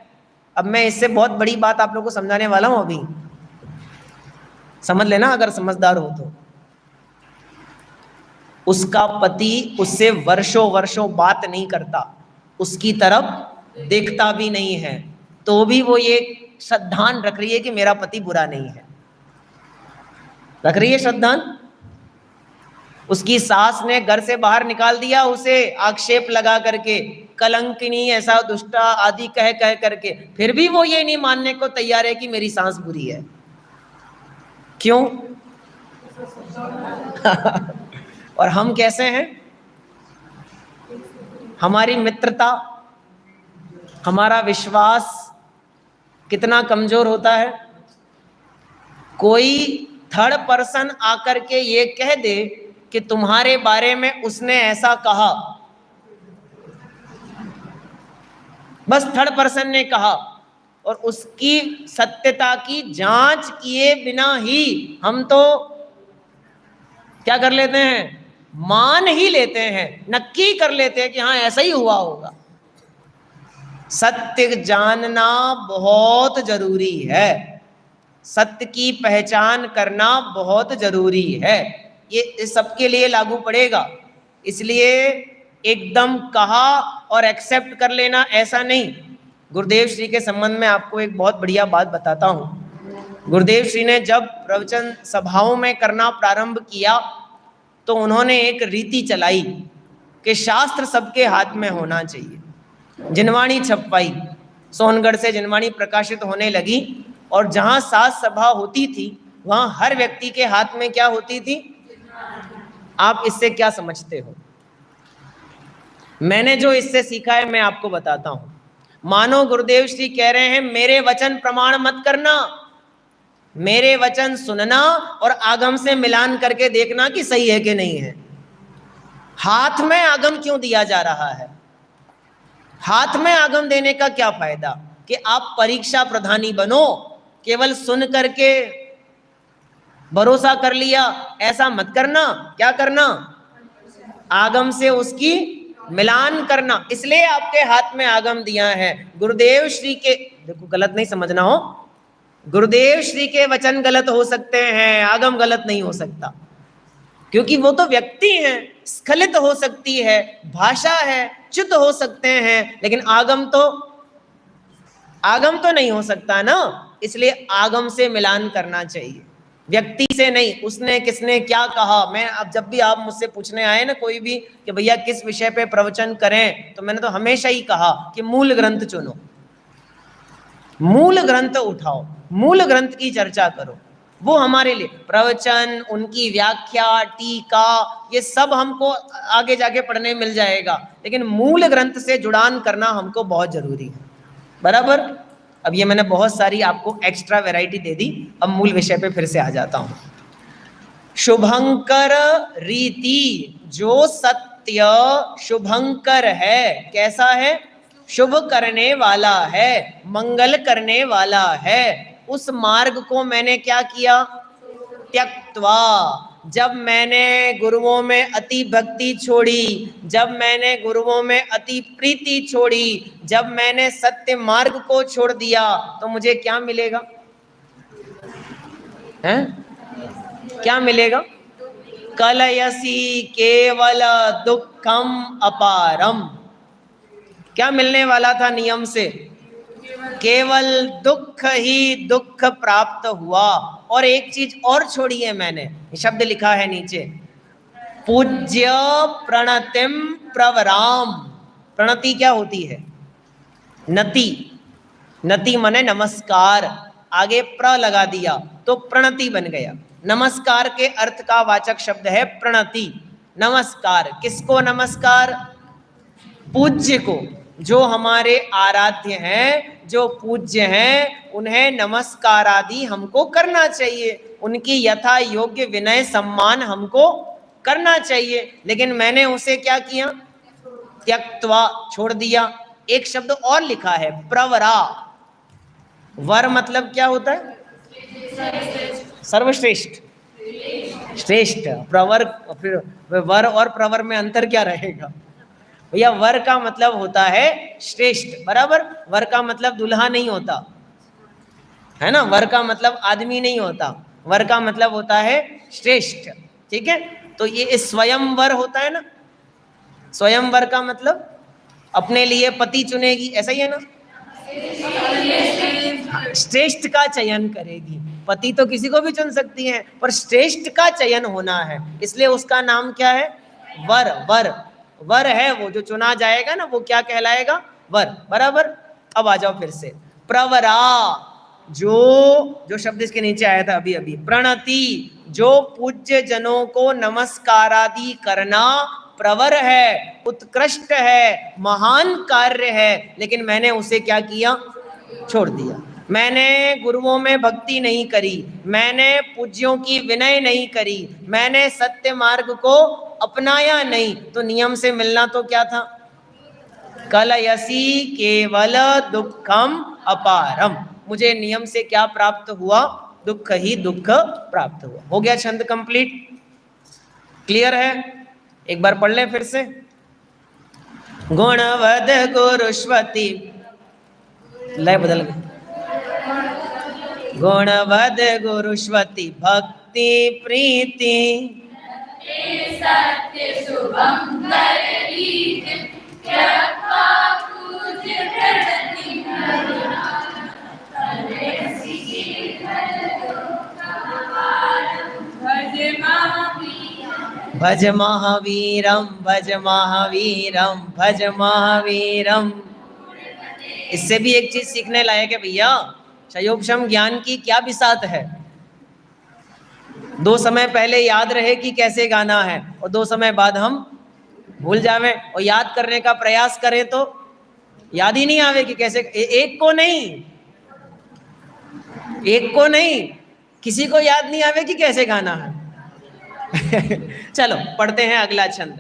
अब मैं इससे बहुत बड़ी बात आप लोगों को समझाने वाला हूं, अभी समझ लेना अगर समझदार हो तो। उसका पति उससे वर्षों वर्षों बात नहीं करता, उसकी तरफ देखता भी नहीं है, तो भी वो ये श्रद्धान रख रही है कि मेरा पति बुरा नहीं है। रख रही है श्रद्धान। उसकी सास ने घर से बाहर निकाल दिया उसे, आक्षेप लगा करके, कलंकिनी, ऐसा दुष्टा आदि कह कह करके, फिर भी वो ये नहीं मानने को तैयार है कि मेरी सास बुरी है। क्यों? और हम कैसे हैं? हमारी मित्रता, हमारा विश्वास कितना कमजोर होता है। कोई थर्ड पर्सन आकर के ये कह दे कि तुम्हारे बारे में उसने ऐसा कहा, बस थर्ड पर्सन ने कहा, और उसकी सत्यता की जांच किए बिना ही हम तो क्या कर लेते हैं? मान ही लेते हैं, नक्की कर लेते हैं कि हाँ ऐसा ही हुआ होगा। सत्य जानना बहुत जरूरी है, सत्य की पहचान करना बहुत जरूरी है। ये सबके लिए लागू पड़ेगा। इसलिए एकदम कहा और एक्सेप्ट कर लेना ऐसा नहीं। गुरुदेव श्री के संबंध में आपको एक बहुत बढ़िया बात बताता हूँ। गुरुदेव श्री ने जब प्रवचन सभाओं में करना प्रारंभ किया तो उन्होंने एक रीति चलाई कि शास्त्र सबके हाथ में होना चाहिए। जिनवाणी छपवाई, सोनगढ़ से जिनवाणी प्रकाशित होने लगी, और जहाँ सात सभा होती थी वहाँ हर व्यक्ति के हाथ में क्या होती थी? आप इससे क्या समझते हो? मैंने जो इससे सीखा है मैं आपको बताता हूँ। मानो गुरुदेव श्री कह रहे हैं मेरे वचन प्रमाण मत करना, मेरे वचन सुनना और आगम से मिलान करके देखना कि सही है कि नहीं है। हाथ में आगम क्यों दिया जा रहा है? हाथ में आगम देने का क्या फायदा कि आप परीक्षा प्रधानी बनो, केवल सुन करके भरोसा कर लिया, ऐसा मत करना। क्या करना? आगम से उसकी मिलान करना। इसलिए आपके हाथ में आगम दिया है। गुरुदेव श्री के, देखो गलत नहीं समझना हो, गुरुदेव श्री के वचन गलत हो सकते हैं, आगम गलत नहीं हो सकता, क्योंकि वो तो व्यक्ति हैं, स्खलित हो सकती है, भाषा है, च्युत हो सकते हैं, लेकिन आगम तो नहीं हो सकता ना। इसलिए आगम से मिलान करना चाहिए, व्यक्ति से नहीं। उसने किसने क्या कहा। मैं अब जब भी आप मुझसे पूछने आए ना कोई भी कि भैया किस विषय पे प्रवचन करें, तो मैंने तो हमेशा ही कहा कि मूल ग्रंथ चुनो, मूल ग्रंथ उठाओ, मूल ग्रंथ की चर्चा करो। वो हमारे लिए प्रवचन, उनकी व्याख्या, टीका, ये सब हमको आगे जाके पढ़ने मिल जाएगा, लेकिन मूल ग्रंथ से जुड़ान करना हमको बहुत जरूरी है। बराबर। अब ये मैंने बहुत सारी आपको एक्स्ट्रा वैरायटी दे दी। अब मूल विषय पे फिर से आ जाता हूँ। शुभंकर रीति, जो सत्य शुभंकर है, कैसा है? शुभ करने वाला है, मंगल करने वाला है, उस मार्ग को मैंने क्या किया? त्यक्त्वा। जब मैंने गुरुओं में अति भक्ति छोड़ी, जब मैंने गुरुओं में अति प्रीति छोड़ी, जब मैंने सत्य मार्ग को छोड़ दिया, तो मुझे क्या मिलेगा? हैं? क्या मिलेगा? कलयसी केवल दुखम अपारम। क्या मिलने वाला था नियम से? केवल दुख ही दुख प्राप्त हुआ। और एक चीज और छोड़ी है मैंने, शब्द लिखा है नीचे, पूज्य प्रणतिम प्रवराम। प्रणति क्या होती है? नति। नति माने नमस्कार, आगे प्र लगा दिया तो प्रणति बन गया। नमस्कार के अर्थ का वाचक शब्द है प्रणति। नमस्कार किसको? नमस्कार पूज्य को। जो हमारे आराध्य हैं, जो पूज्य हैं, उन्हें नमस्कार आदि हमको करना चाहिए, उनकी यथा योग्य विनय सम्मान हमको करना चाहिए। लेकिन मैंने उसे क्या किया? त्यक्त्वा, छोड़ दिया। एक शब्द और लिखा है प्रवरा। वर मतलब क्या होता है? सर्वश्रेष्ठ, श्रेष्ठ। प्रवर, फिर वर और प्रवर में अंतर क्या रहेगा भैया? वर का मतलब होता है श्रेष्ठ, बराबर। वर का मतलब दुल्हा नहीं होता है ना, वर का मतलब आदमी नहीं होता, वर का मतलब होता है श्रेष्ठ। ठीक है, तो ये स्वयंवर होता है ना, स्वयंवर का मतलब अपने लिए पति चुनेगी, ऐसा ही है ना? श्रेष्ठ का चयन करेगी। पति तो किसी को भी चुन सकती है, पर श्रेष्ठ का चयन होना है, इसलिए उसका नाम क्या है? वर। वर, वर है वो जो चुना जाएगा ना, वो क्या कहलाएगा? वर, बराबर। अब आ जाओ फिर से, प्रवरा, जो शब्द इसके नीचे आया था अभी अभी, प्रणति, जो पूज्य जनों को नमस्कार आदि करना प्रवर है, उत्कृष्ट है, महान कार्य है, लेकिन मैंने उसे क्या किया? छोड़ दिया। मैंने गुरुओं में भक्ति नहीं करी, मैंने पूज्यों की विनय नहीं करी, मैंने सत्य मार्ग को अपनाया नहीं, तो नियम से मिलना तो क्या था? कलयसी केवल दुखम अपारम। मुझे नियम से क्या प्राप्त हुआ? दुख ही दुख प्राप्त हुआ। हो गया छंद कंप्लीट? क्लियर है? एक बार पढ़ लें फिर से। गुणवद गुरुष्वती, लय बदल गई, गुणवद गुरुष्वती भक्ति प्रीति, सत्य शुभंकर रीति, त्यक्त्वा पूज्य प्रणति भज महावीरम, भज महावीरम, भज महावीरम। इससे भी एक चीज सीखने लायक है भैया, क्षयोक्षम ज्ञान की क्या बिसात है। 2 समय पहले याद रहे कि कैसे गाना है, और 2 समय बाद हम भूल जावे, और याद करने का प्रयास करें तो याद ही नहीं आवे कि कैसे। एक को नहीं, किसी को याद नहीं आवे कि कैसे गाना है। चलो पढ़ते हैं अगला छंद।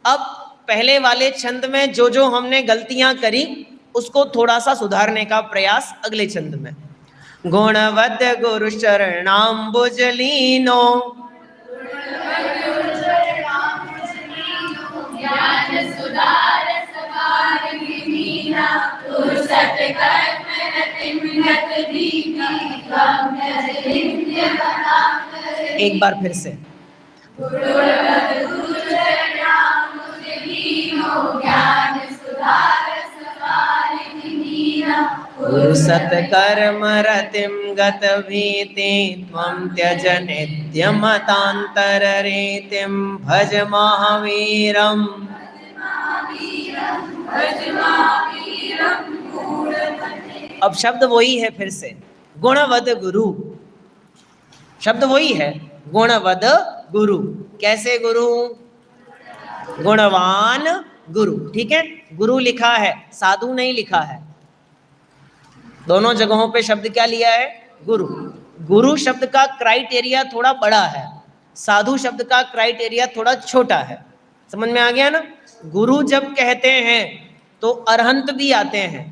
अब पहले वाले छंद में जो जो हमने गलतियां करी उसको थोड़ा सा सुधारने का प्रयास अगले छंद में। गुणवद गुरु शरणाम्बुज लीनो, एक बार फिर से, गुरु सत्कर्म रतिम गत भीति, त्वं त्यज नित्यमतांतर रीतिम, भज महावीरम। अब शब्द वही है फिर से, गुणवद गुरु, शब्द वही है, गुणवद गुरु। कैसे गुरु? गुणवान गुरु। ठीक है, गुरु लिखा है, साधु नहीं लिखा है। दोनों जगहों पे शब्द क्या लिया है? गुरु। गुरु शब्द का क्राइटेरिया थोड़ा बड़ा है, साधु शब्द का क्राइटेरिया थोड़ा छोटा है। समझ में आ गया ना? गुरु जब कहते हैं तो अरहंत भी आते हैं,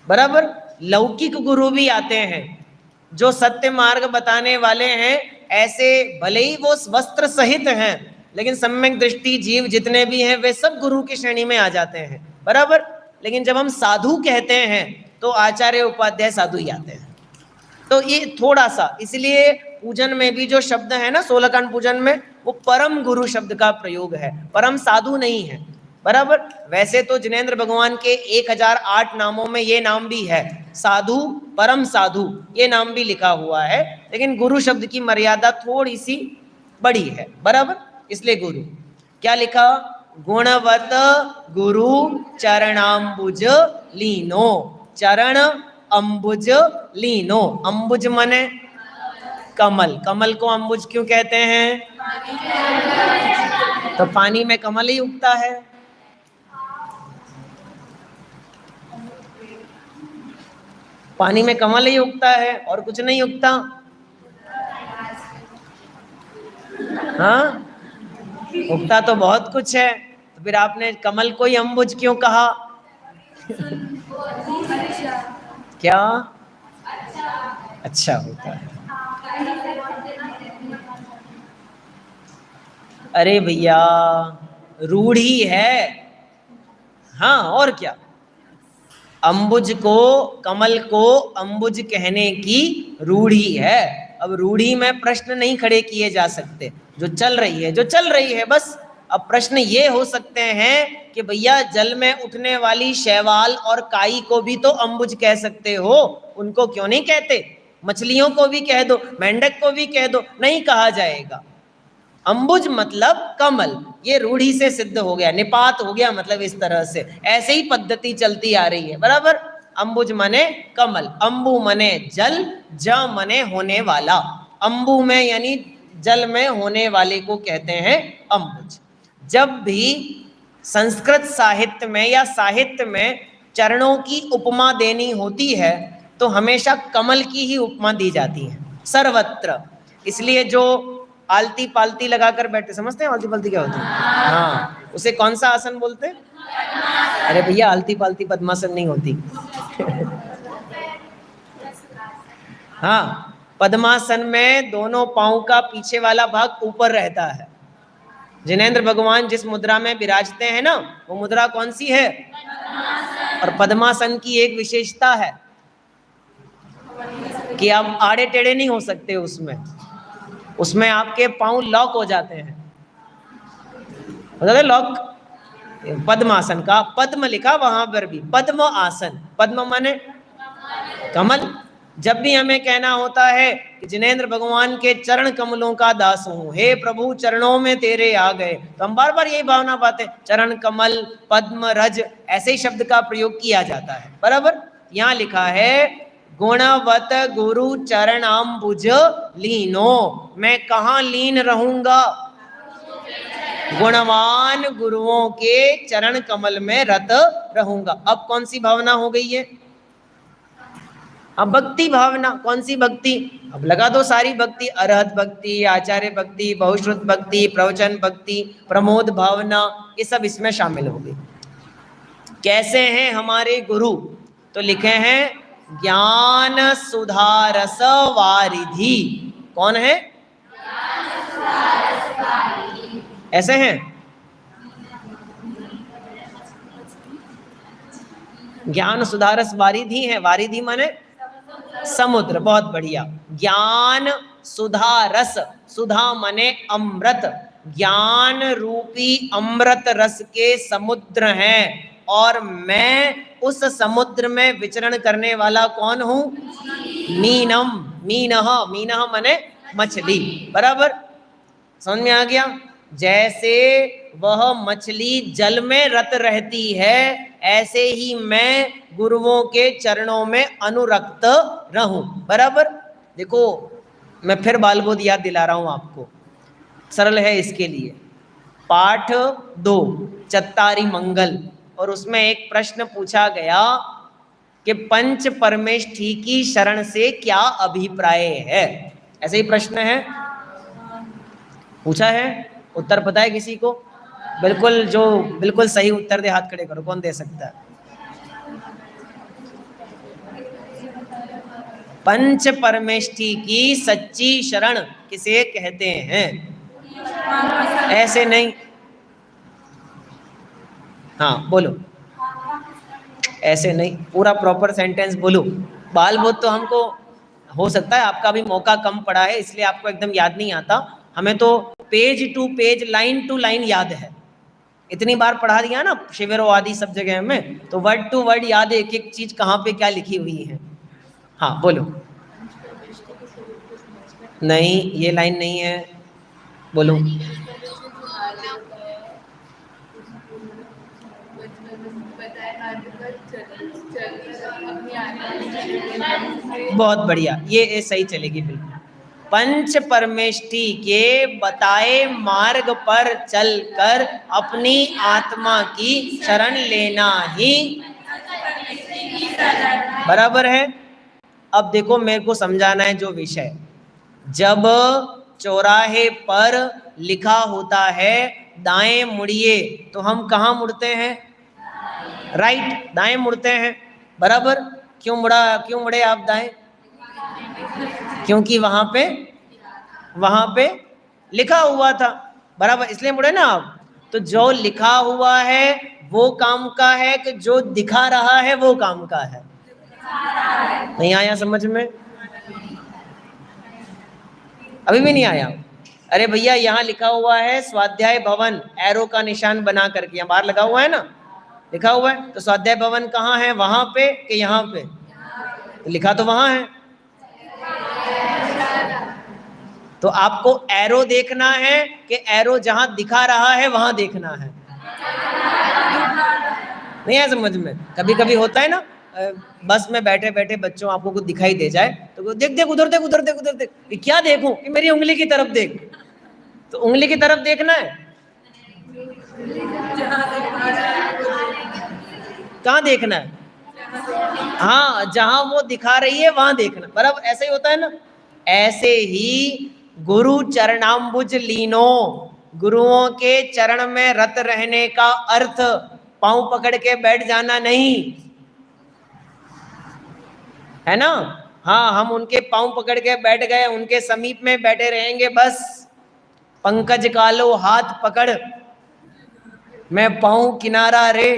बराबर, लौकिक गुरु भी आते हैं, जो सत्य मार्ग बताने वाले हैं। ऐसे भले ही वो वस्त्र सहित हैं, लेकिन सम्यक दृष्टि जीव जितने भी हैं वे सब गुरु की श्रेणी में आ जाते हैं, बराबर। लेकिन जब हम साधु कहते हैं तो आचार्य उपाध्याय साधु ही आते हैं। तो ये थोड़ा सा, इसलिए पूजन में भी जो शब्द है ना, 16 पूजन में, वो परम गुरु शब्द का प्रयोग है, परम साधु नहीं है, बराबर। वैसे तो जिनेंद्र भगवान के 1008 नामों में ये नाम भी है, साधु, परम साधु, ये नाम भी लिखा हुआ है, लेकिन गुरु शब्द की मर्यादा थोड़ी सी बड़ी है, बराबर, इसलिए गुरु। क्या लिखा? गुणवत गुरु चरणाम्बुज लीनो, चरण अंबुज लीनो। अंबुज मने कमल, कमल को अंबुज क्यों कहते हैं? तो पानी में कमल ही उगता है। पानी में कमल ही उगता है और कुछ नहीं उगता। हाँ, उगता तो बहुत कुछ है, तो फिर आपने कमल को ही अंबुज क्यों कहा? क्या? अच्छा होता है। अरे भैया, रूढ़ी है। हाँ, और क्या? अंबुज को, कमल को अंबुज कहने की रूढ़ी है। अब रूढ़ी में प्रश्न नहीं खड़े किए जा सकते, जो चल रही है, जो चल रही है बस। अब प्रश्न ये हो सकते हैं कि भैया जल में उठने वाली शैवाल और काई को भी तो अंबुज कह सकते हो, उनको क्यों नहीं कहते? मछलियों को भी कह दो, मेंढक को भी कह दो, नहीं कहा जाएगा। अंबुज मतलब कमल, ये रूढ़ी से सिद्ध हो गया, निपात हो गया, मतलब इस तरह से ऐसे ही पद्धति चलती आ रही है, बराबर। अंबुज मने कमल, अंबु मने जल, ज मने होने वाला। अंबु में यानी जल में होने वाले को कहते हैं अंबुज। जब भी संस्कृत साहित्य में या साहित्य में चरणों की उपमा देनी होती है तो हमेशा कमल की ही उपमा दी जाती है सर्वत्र। इसलिए जो आलती पालती लगाकर बैठे, समझते हैं आलती पालती क्या होती है? हाँ, उसे कौन सा आसन बोलते हैं? अरे भैया, आलती पालती पद्मासन नहीं होती। हाँ, पद्मासन में दोनों पांव का पीछे वाला भाग ऊपर रहता है। जिनेंद्र भगवान जिस मुद्रा में विराजते हैं ना, वो मुद्रा कौन सी है? और पद्मासन की एक विशेषता है कि आप आड़े टेढ़े नहीं हो सकते उसमें, उसमें आपके पांव लॉक हो जाते हैं, लॉक। पद्मासन का पद्म लिखा वहां पर भी, पद्म आसन, पद्म माने कमल। जब भी हमें कहना होता है कि जिनेंद्र भगवान के चरण कमलों का दास हूं, हे प्रभु चरणों में तेरे आ गए, तो हम बार बार यही भावना पाते, चरण कमल, पद्म, रज, ऐसे ही शब्द का प्रयोग किया जाता है, बराबर। यहाँ लिखा है गुणवत गुरु चरणाम्बुज लीनो, मैं कहाँ लीन रहूंगा? गुणवान गुरुओं के चरण कमल में रत रहूंगा। अब कौन सी भावना हो गई है? अब भक्ति भावना। कौन सी भक्ति? अब लगा दो सारी भक्ति, अरहत भक्ति, आचार्य भक्ति, बहुश्रुत भक्ति, प्रवचन भक्ति, प्रमोद भावना, ये सब इसमें शामिल हो गई। कैसे हैं हमारे गुरु? तो लिखे हैं ज्ञान सुधारस वारिधि। कौन है? ऐसे हैं? ज्ञान सुधारस वारिधि है। वारिधि माने समुद्र, बहुत बढ़िया। ज्ञान सुधा रस, सुधा मने अमृत, ज्ञान रूपी अमृत रस के समुद्र हैं, और मैं उस समुद्र में विचरण करने वाला कौन हूं? मीनम, मीनह, मीनह मने मछली, बराबर। समझ में आ गया? जैसे वह मछली जल में रत रहती है, ऐसे ही मैं गुरुओं के चरणों में अनुरक्त रहूं, बराबर। देखो, मैं फिर बाल बोध याद दिला रहा हूं आपको, सरल है इसके लिए। पाठ 2 चत्तारी मंगल, और उसमें एक प्रश्न पूछा गया कि पंच परमेष्ठी की शरण से क्या अभिप्राय है। ऐसे ही प्रश्न है, पूछा है, उत्तर पता है किसी को? बिल्कुल, जो बिल्कुल सही उत्तर दे हाथ खड़े करो। कौन दे सकता है? पंच परमेष्ठी की सच्ची शरण किसे कहते हैं? ऐसे नहीं, हाँ बोलो, ऐसे नहीं, पूरा प्रॉपर सेंटेंस बोलो। बाल बोध तो हमको हो सकता है आपका भी मौका कम पड़ा है इसलिए आपको एकदम याद नहीं आता, हमें तो page to page, line to line याद है। इतनी बार पढ़ा दिया ना शिविरों आदि सब जगह में, तो वर्ड टू वर्ड याद है, एक एक चीज कहाँ पे क्या लिखी हुई है। हाँ बोलो। नहीं, ये लाइन नहीं है, बोलो। बहुत बढ़िया, ये सही चलेगी बिल्कुल। पंच परमेष्ठी के बताए मार्ग पर चलकर अपनी आत्मा की शरण लेना ही बराबर है। अब देखो, मेरे को समझाना है जो विषय, जब चौराहे पर लिखा होता है दाएं मुड़िए, तो हम कहाँ मुड़ते हैं? राइट, दाएं मुड़ते हैं, बराबर। क्यों मुड़े आप दाएं? क्योंकि वहां पे लिखा हुआ था, बराबर, इसलिए मुड़े ना आप। तो जो लिखा हुआ है वो काम का है कि जो दिखा रहा है वो काम का है? नहीं आया समझ में? अभी भी नहीं आया? अरे भैया, यहाँ लिखा हुआ है स्वाध्याय भवन, एरो का निशान बना करके यहाँ बाहर लगा हुआ है ना, लिखा हुआ है। तो स्वाध्याय भवन कहाँ है, वहां पे कि यहाँ पे? तो लिखा तो वहां है। तो आपको एरो देखना है कि एरो जहां दिखा रहा है वहां देखना है? नहीं है समझ में? कभी कभी होता है ना, बस में बैठे बैठे बच्चों आपको कुछ दिखाई दे जाए तो देख देख उधर देख उधर देख उधर देख, क्या देखूं? कि मेरी उंगली की तरफ देख। तो उंगली की तरफ देखना है, कहाँ देखना है? हाँ, जहां वो दिखा रही है वहां देखना, बराबर। ऐसे ही होता है ना। ऐसे ही गुरु चरणाम्बुज लीनो, गुरुओं के चरण में रत रहने का अर्थ पांव पकड़ के बैठ जाना नहीं है ना। हाँ, हम उनके पांव पकड़ के बैठ गए, उनके समीप में बैठे रहेंगे बस। पंकज कालो हाथ पकड़, मैं पाऊं किनारा रे,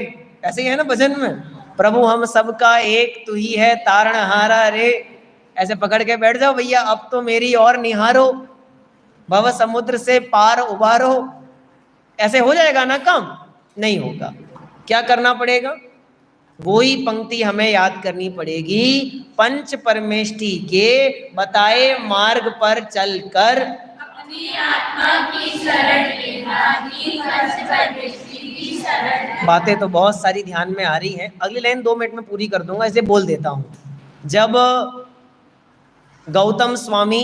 ऐसे ही है ना भजन में, प्रभु हम सबका एक तू ही है तारणहारा रे। ऐसे पकड़ के बैठ जाओ भैया, अब तो मेरी और निहारो, भव समुद्र से पार उबारो। ऐसे हो जाएगा ना काम? नहीं होगा। क्या करना पड़ेगा? वही पंक्ति हमें याद करनी पड़ेगी, पंच परमेष्ठी के बताए मार्ग पर चलकर अपनी आत्मा की शरण लेना ही पंच परमेष्ठी की शरण। बातें तो बहुत सारी ध्यान में आ रही हैं, अगली लाइन 2 मिनट में पूरी कर दूंगा, इसे बोल देता हूं। जब गौतम स्वामी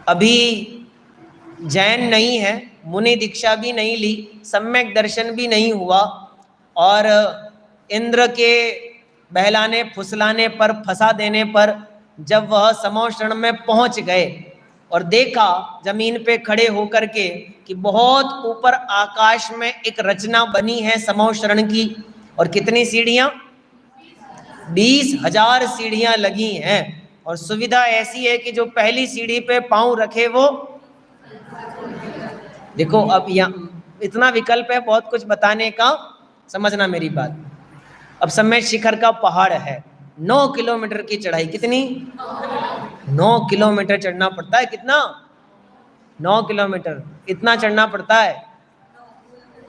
अभी जैन नहीं है, मुनि दीक्षा भी नहीं ली, सम्यक दर्शन भी नहीं हुआ, और इंद्र के बहलाने फुसलाने पर, फंसा देने पर जब वह समौशरण में पहुंच गए और देखा जमीन पे खड़े होकर के कि बहुत ऊपर आकाश में एक रचना बनी है समौशरण की, और कितनी सीढ़ियां? 20,000 सीढ़ियां लगी हैं, और सुविधा ऐसी है कि जो पहली सीढ़ी पे पांव रखे वो, देखो अब यहाँ इतना विकल्प है बहुत कुछ बताने का, समझना मेरी बात। अब सम्मेद शिखर का पहाड़ है, 9 किलोमीटर की चढ़ाई, कितनी? 9 किलोमीटर चढ़ना पड़ता है। कितना? 9 किलोमीटर, इतना चढ़ना पड़ता है।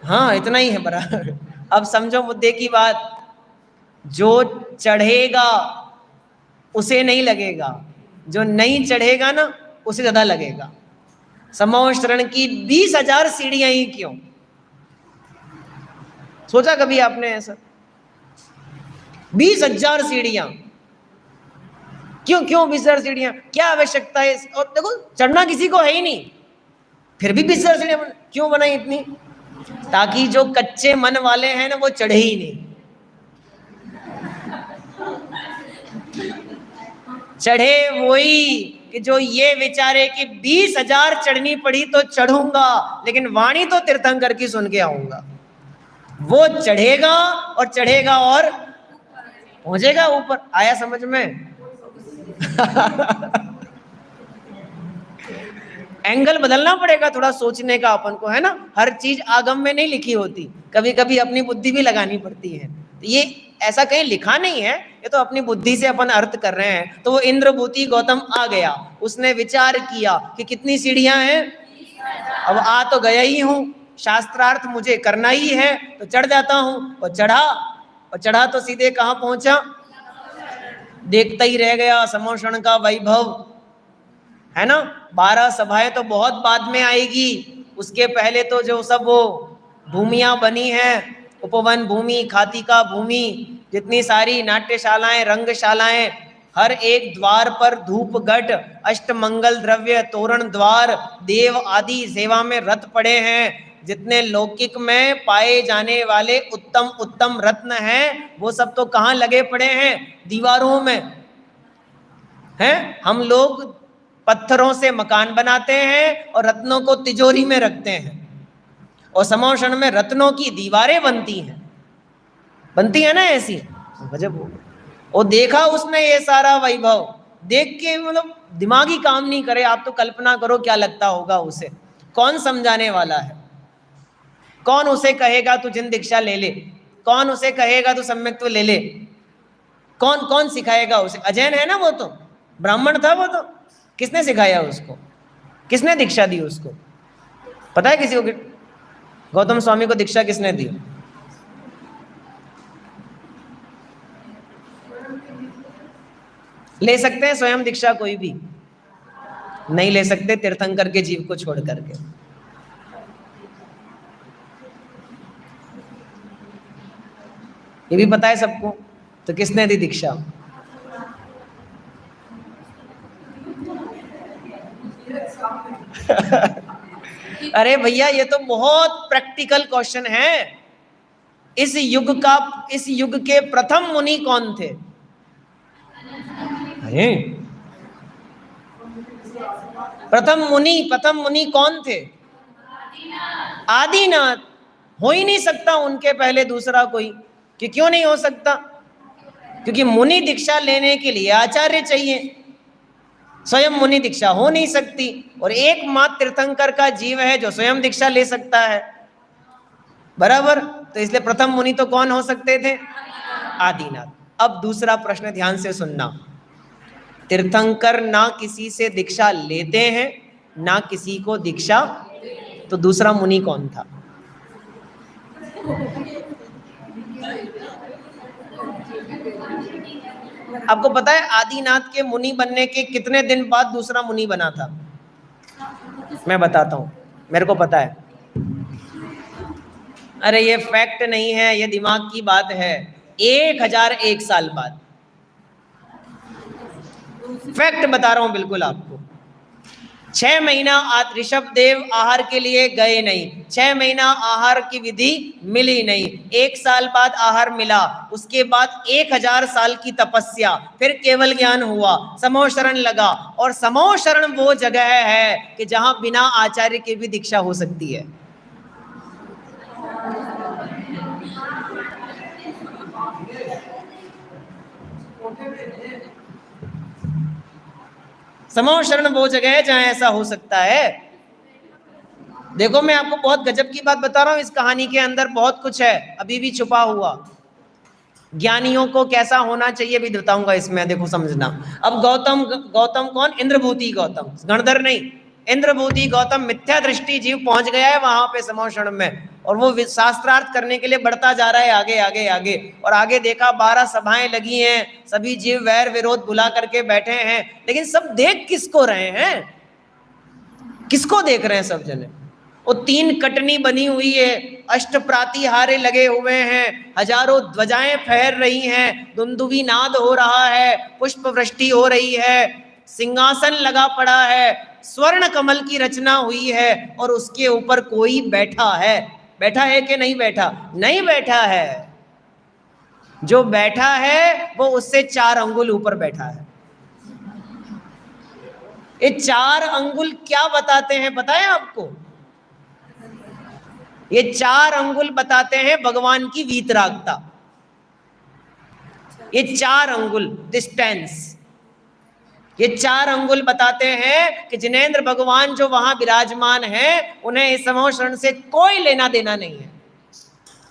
हाँ, इतना ही है बराबर। अब समझो मुद्दे की बात, जो चढ़ेगा उसे नहीं लगेगा, जो नहीं चढ़ेगा ना उसे ज्यादा लगेगा। समौशरण की 20,000 सीढ़ियां ही क्यों? सोचा कभी आपने ऐसा? 20,000 सीढ़ियां क्यों? 20,000 सीढ़ियां, क्या आवश्यकता है? और देखो चढ़ना किसी को है ही नहीं, फिर भी 20,000 सीढ़ियां क्यों बनाई इतनी? ताकि जो कच्चे मन वाले हैं ना वो चढ़े ही नहीं। चढ़े वही कि जो ये विचारे कि 20,000 चढ़नी पड़ी तो चढ़ूंगा, लेकिन वाणी तो तीर्थंकर की सुन के आऊंगा। वो चढ़ेगा और चढ़ेगा और पहुंचेगा ऊपर। आया समझ में? एंगल बदलना पड़ेगा थोड़ा सोचने का अपन को, है ना। हर चीज आगम में नहीं लिखी होती, कभी कभी अपनी बुद्धि भी लगानी पड़ती है। तो ये ऐसा कहीं लिखा नहीं है, ये तो अपनी बुद्धि से अपन अर्थ कर रहे हैं। तो वो इंद्रभूति गौतम आ गया, उसने विचार किया कि कितनी सीढ़ियां हैं, अब आ तो गया ही हूं, शास्त्रार्थ मुझे करना ही है, तो चढ़ जाता हूं। और चढ़ा तो सीधे कहां पहुंचा? देखता ही रह गया समोषण का वैभव, है ना। 12 सभाएं तो बहुत बाद में आएगी, उसके पहले तो जो सब वो भूमियां बनी हैं, उपवन भूमि, खातिका भूमि, जितनी सारी नाट्यशालाएं, रंगशालाएं, हर एक द्वार पर धूप घट, अष्टमंगल द्रव्य, तोरण द्वार, देव आदि सेवा में रत पड़े हैं। जितने लौकिक में पाए जाने वाले उत्तम उत्तम रत्न हैं, वो सब तो कहाँ लगे पड़े हैं? दीवारों में हैं। हम लोग पत्थरों से मकान बनाते हैं और रत्नों को तिजोरी में रखते हैं, और समोषण में रत्नों की दीवारें बनती है ना ऐसी। गजब हो। और देखा उसने ये सारा वैभव, देख के मतलब दिमागी काम नहीं करे। आप तो कल्पना करो क्या लगता होगा उसे। कौन समझाने वाला है? कौन उसे कहेगा तू जिन दीक्षा ले ले? कौन उसे कहेगा तू सम्यक्त्व ले ले? कौन सिखाएगा उसे? अजैन है ना वो, तो ब्राह्मण था वो, तो किसने सिखाया उसको? किसने दीक्षा दी उसको? पता है किसी को? गौतम स्वामी को दीक्षा किसने दी? ले सकते हैं स्वयं दीक्षा? कोई भी नहीं ले सकते, तीर्थंकर के जीव को छोड़ करके। ये भी पता है सबको। तो किसने दी दीक्षा? अरे भैया, ये तो बहुत प्रैक्टिकल क्वेश्चन है। इस युग के प्रथम मुनि कौन थे? अरे प्रथम मुनि कौन थे? आदिनाथ। हो ही नहीं सकता उनके पहले दूसरा कोई। कि क्यों नहीं हो सकता? क्योंकि मुनि दीक्षा लेने के लिए आचार्य चाहिए, स्वयं मुनि दीक्षा हो नहीं सकती। और एकमात्र तीर्थंकर का जीव है जो स्वयं दीक्षा ले सकता है, बराबर। तो इसलिए प्रथम मुनि तो कौन हो सकते थे? आदिनाथ। अब दूसरा प्रश्न ध्यान से सुनना। तीर्थंकर ना किसी से दीक्षा लेते हैं, ना किसी को दीक्षा, तो दूसरा मुनि कौन था? आपको पता है आदिनाथ के मुनि बनने के कितने दिन बाद दूसरा मुनि बना था? मैं बताता हूं, मेरे को पता है। अरे ये फैक्ट नहीं है, ये दिमाग की बात है। 1001 साल बाद। फैक्ट बता रहा हूं बिल्कुल आपको। 6 महीना ऋषभ देव आहार के लिए गए नहीं, 6 महीना आहार की विधि मिली नहीं। 1 साल बाद आहार मिला, उसके बाद 1000 साल की तपस्या, फिर केवल ज्ञान हुआ, समोशरण लगा। और समोशरण वो जगह है कि जहां बिना आचार्य के भी दीक्षा हो सकती है। समोशरण वो जगह है जहां ऐसा हो सकता है। देखो, मैं आपको बहुत गजब की बात बता रहा हूं, इस कहानी के अंदर बहुत कुछ है अभी भी छुपा हुआ। ज्ञानियों को कैसा होना चाहिए भी बताऊंगा इसमें, देखो समझना। अब गौतम कौन? इंद्रभूति गौतम, गणधर नहीं। इंद्रभूति गौतम मिथ्या दृष्टि जीव पहुंच गया है वहां पे समोषण में, और वो शास्त्रार्थ करने के लिए बढ़ता जा रहा है आगे आगे आगे। और आगे देखा 12 सभाएं लगी हैं, सभी जीव वैर विरोध भुला करके बैठे हैं। लेकिन सब देख किसको रहे हैं? किसको देख रहे हैं सब जने? वो 3 कटनी बनी हुई है, अष्ट प्रातिहारे लगे हुए हैं, हजारों ध्वजाएं फहर रही हैं, दुंदुभी नाद हो रहा है, पुष्प वृष्टि हो रही है, सिंहासन लगा पड़ा है, स्वर्ण कमल की रचना हुई है, और उसके ऊपर कोई बैठा है। बैठा है कि नहीं बैठा? नहीं बैठा है। जो बैठा है वो उससे 4 अंगुल ऊपर बैठा है। ये 4 अंगुल क्या बताते हैं पता है आपको? ये 4 अंगुल बताते हैं भगवान की वीतरागता। ये 4 अंगुल डिस्टेंस, ये 4 अंगुल बताते हैं कि जिनेंद्र भगवान जो वहां विराजमान है उन्हें इस समूह शरण से कोई लेना देना नहीं है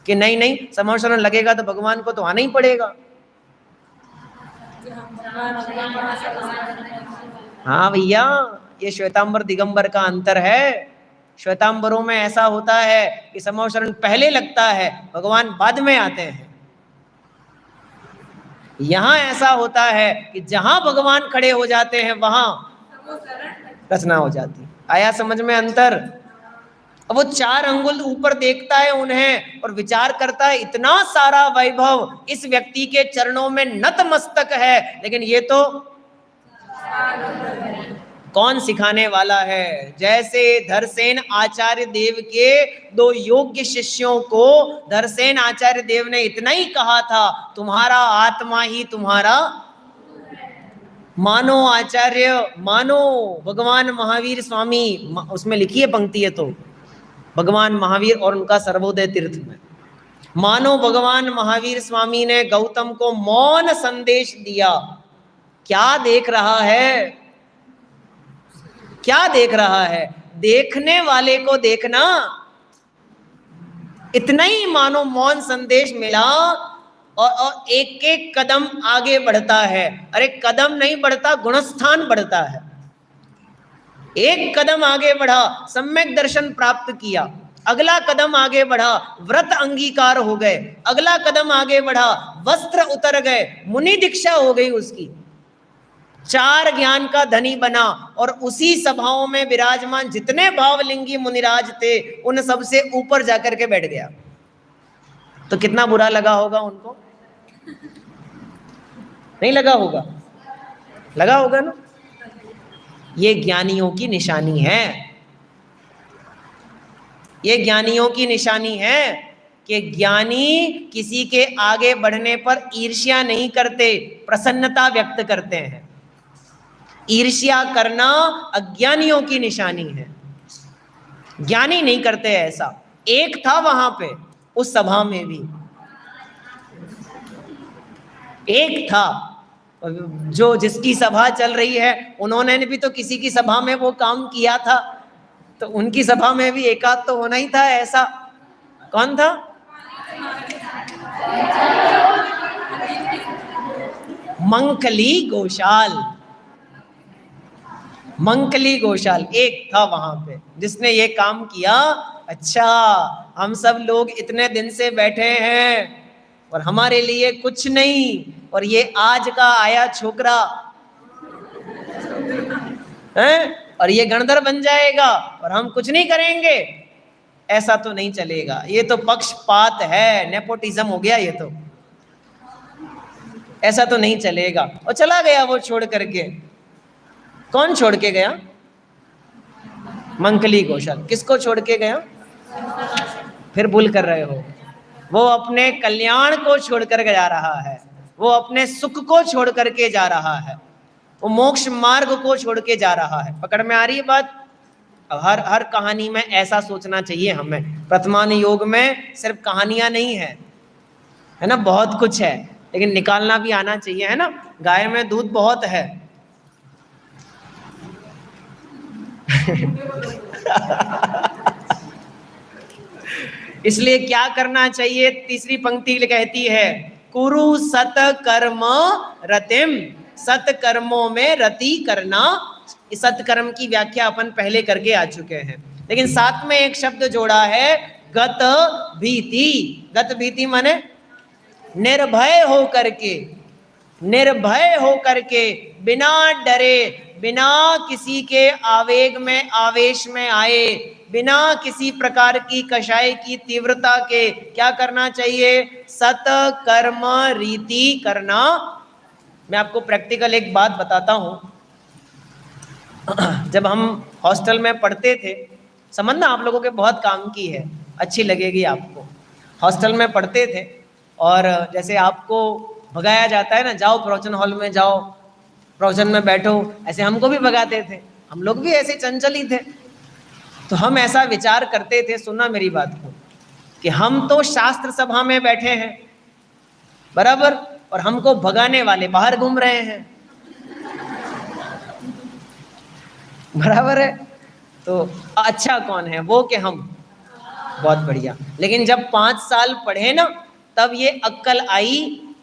कि नहीं नहीं समूह शरण लगेगा तो भगवान को तो आना ही पड़ेगा। हाँ भैया, ये श्वेतांबर दिगंबर का अंतर है। श्वेतांबरों में ऐसा होता है कि समूह शरण पहले लगता है, भगवान बाद में आते हैं। यहां ऐसा होता है कि जहां भगवान खड़े हो जाते हैं वहां रचना हो जाती। आया समझ में अंतर? अब वो 4 अंगुल ऊपर देखता है उन्हें और विचार करता है इतना सारा वैभव इस व्यक्ति के चरणों में नतमस्तक है, लेकिन ये तो कौन सिखाने वाला है? जैसे धरसेन आचार्य देव के 2 योग्य शिष्यों को धरसेन आचार्य देव ने इतना ही कहा था, तुम्हारा आत्मा ही तुम्हारा, मानो आचार्य, मानो भगवान महावीर स्वामी, उसमें लिखी है पंक्ति है तो भगवान महावीर और उनका सर्वोदय तीर्थ में, मानो भगवान महावीर स्वामी ने गौतम को मौन संदेश दिया। क्या देख रहा है? क्या देख रहा है? देखने वाले को देखना। इतना ही मानो मौन संदेश मिला और एक एक कदम आगे बढ़ता है। अरे कदम नहीं बढ़ता, गुणस्थान बढ़ता है। एक कदम आगे बढ़ा, सम्यक दर्शन प्राप्त किया। अगला कदम आगे बढ़ा, व्रत अंगीकार हो गए। अगला कदम आगे बढ़ा, वस्त्र उतर गए, मुनि दीक्षा हो गई उसकी। 4 ज्ञान का धनी बना और उसी सभाओं में विराजमान जितने भावलिंगी मुनिराज थे उन सबसे ऊपर जाकर के बैठ गया। तो कितना बुरा लगा होगा उनको? नहीं लगा होगा? लगा होगा ना। ये ज्ञानियों की निशानी है। ये ज्ञानियों की निशानी है कि ज्ञानी किसी के आगे बढ़ने पर ईर्ष्या नहीं करते, प्रसन्नता व्यक्त करते हैं। ईर्ष्या करना अज्ञानियों की निशानी है, ज्ञानी नहीं करते ऐसा। एक था वहां पे उस सभा में भी एक था जो जिसकी सभा चल रही है, उन्होंने भी तो किसी की सभा में वो काम किया था, तो उनकी सभा में भी एकाध तो होना ही था ऐसा। कौन था? मंकली घोषाल। मंकली घोषाल एक था वहां पे जिसने ये काम किया। अच्छा, हम सब लोग इतने दिन से बैठे हैं और हमारे लिए कुछ नहीं, और ये आज का आया छोकरा है और ये गणधर बन जाएगा और हम कुछ नहीं करेंगे। ऐसा तो नहीं चलेगा, ये तो पक्षपात है, नेपोटिज्म हो गया ये तो। ऐसा तो नहीं चलेगा। और चला गया वो छोड़ करके। कौन छोड़ के गया? मंकली घोषाल। किसको छोड़ के गया? फिर भूल कर रहे हो। वो अपने कल्याण को छोड़ कर जा रहा है, वो अपने सुख को छोड़ करके जा रहा है, वो मोक्ष मार्ग को छोड़ के जा रहा है। पकड़ में आ रही है बात? हर कहानी में ऐसा सोचना चाहिए हमें। वर्तमान योग में सिर्फ कहानियां नहीं है, है ना, बहुत कुछ है, लेकिन निकालना भी आना चाहिए, है ना। गाय में दूध बहुत है। इसलिए क्या करना चाहिए? तीसरी पंक्ति कहती है, कुरु सत कर्म रतिम। सत कर्मों में रति करना। सत कर्म की व्याख्या अपन पहले करके आ चुके हैं, लेकिन साथ में एक शब्द जोड़ा है, गत भीति। गत भीति माने निर्भय हो करके, निर्भय हो करके, बिना डरे, बिना किसी के आवेग में आवेश में आए, बिना किसी प्रकार की कषाय की तीव्रता के क्या करना चाहिए? सत कर्म रीति करना। मैं आपको प्रैक्टिकल एक बात बताता हूं। जब हम हॉस्टल में पढ़ते थे, समझना आप लोगों के बहुत काम की है, अच्छी लगेगी आपको। हॉस्टल में पढ़ते थे और जैसे आपको भगाया जाता है ना, जाओ प्रवचन हॉल में जाओ, प्रवचन में बैठो, ऐसे हमको भी भगाते थे। हम लोग भी ऐसे चंचल ही थे। तो हम ऐसा विचार करते थे, सुनना मेरी बात को, कि हम तो शास्त्र सभा में बैठे हैं, बराबर, और हमको भगाने वाले बाहर घूम रहे हैं, बराबर है। तो अच्छा कौन है, वो कि हम? बहुत बढ़िया। लेकिन जब 5 साल पढ़े ना, तब ये अक्ल आई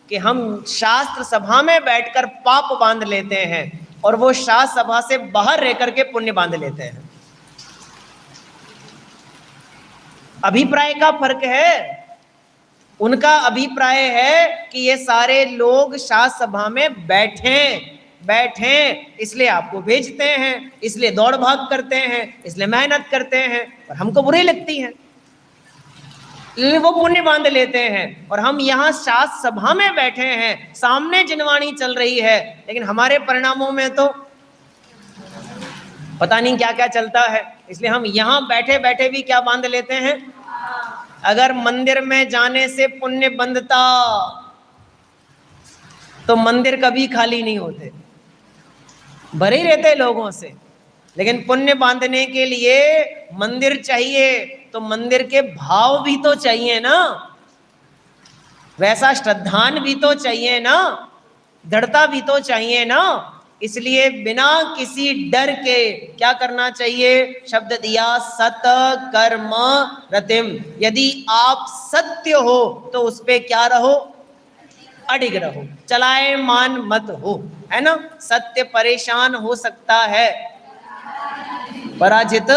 कि हम शास्त्र सभा में बैठकर पाप बांध लेते हैं और वो शास्त्र सभा से बाहर रह करके पुण्य बांध लेते हैं। अभिप्राय का फर्क है। उनका अभिप्राय है कि ये सारे लोग शास्त्र सभा में बैठे इसलिए आपको भेजते हैं, इसलिए दौड़ भाग करते हैं, इसलिए मेहनत करते हैं, और हमको बुरी लगती है, वो पुण्य बांध लेते हैं। और हम यहाँ शास्त्र सभा में बैठे हैं, सामने जिनवाणी चल रही है, लेकिन हमारे परिणामों में तो पता नहीं क्या क्या चलता है। इसलिए हम यहाँ बैठे बैठे भी क्या बांध लेते हैं? अगर मंदिर में जाने से पुण्य बंधता तो मंदिर कभी खाली नहीं होते, भरे ही रहते लोगों से। लेकिन पुण्य बांधने के लिए मंदिर चाहिए, तो मंदिर के भाव भी तो चाहिए ना, वैसा श्रद्धान भी तो चाहिए ना, दृढ़ता भी तो चाहिए ना। इसलिए बिना किसी डर के क्या करना चाहिए? शब्द दिया सत कर्म रतिम। यदि आप सत्य हो तो उस पे क्या रहो? अडिग रहो, चलाए मान मत हो, है ना। सत्य परेशान हो सकता है, पराजित।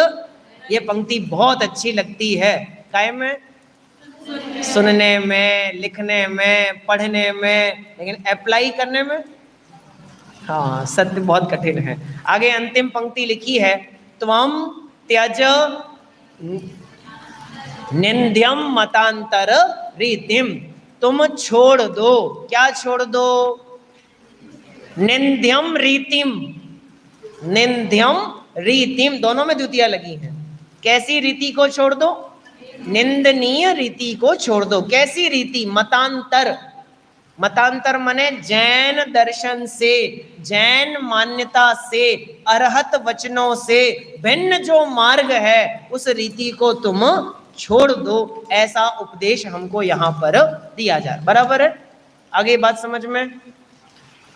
ये पंक्ति बहुत अच्छी लगती है, काय में? सुनने में, लिखने में, पढ़ने में, लेकिन अप्लाई करने में हाँ सत्य बहुत कठिन है। आगे अंतिम पंक्ति लिखी है, त्वम त्यज निंद्यम मतांतर रीतिम। तुम छोड़ दो, क्या छोड़ दो? निंद्यम रीतिम, निंद्यम रीतिम, दोनों में द्वितीया लगी है। कैसी रीति को छोड़ दो? निंदनीय रीति को छोड़ दो। कैसी रीति? मतांतर। मतांतर माने जैन दर्शन से, जैन मान्यता से, अरहत वचनों से भिन्न जो मार्ग है, उस रीति को तुम छोड़ दो। ऐसा उपदेश हमको यहाँ पर दिया जाए, बराबर है। आगे बात समझ में?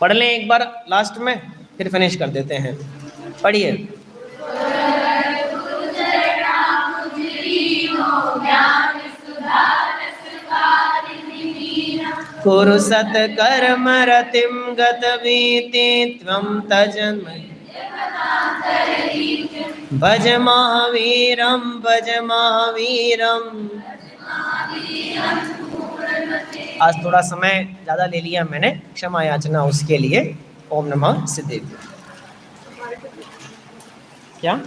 पढ़ लें एक बार लास्ट में, फिर फिनिश कर देते हैं। पढ़िए। कुरु सत्कर्म रतिम गतवीति त्वं तजन भज महावीरम, भज महावीरम। आज थोड़ा समय ज्यादा ले लिया मैंने, क्षमा याचना उसके लिए। ओम नमः सिद्धेभ्यो। क्या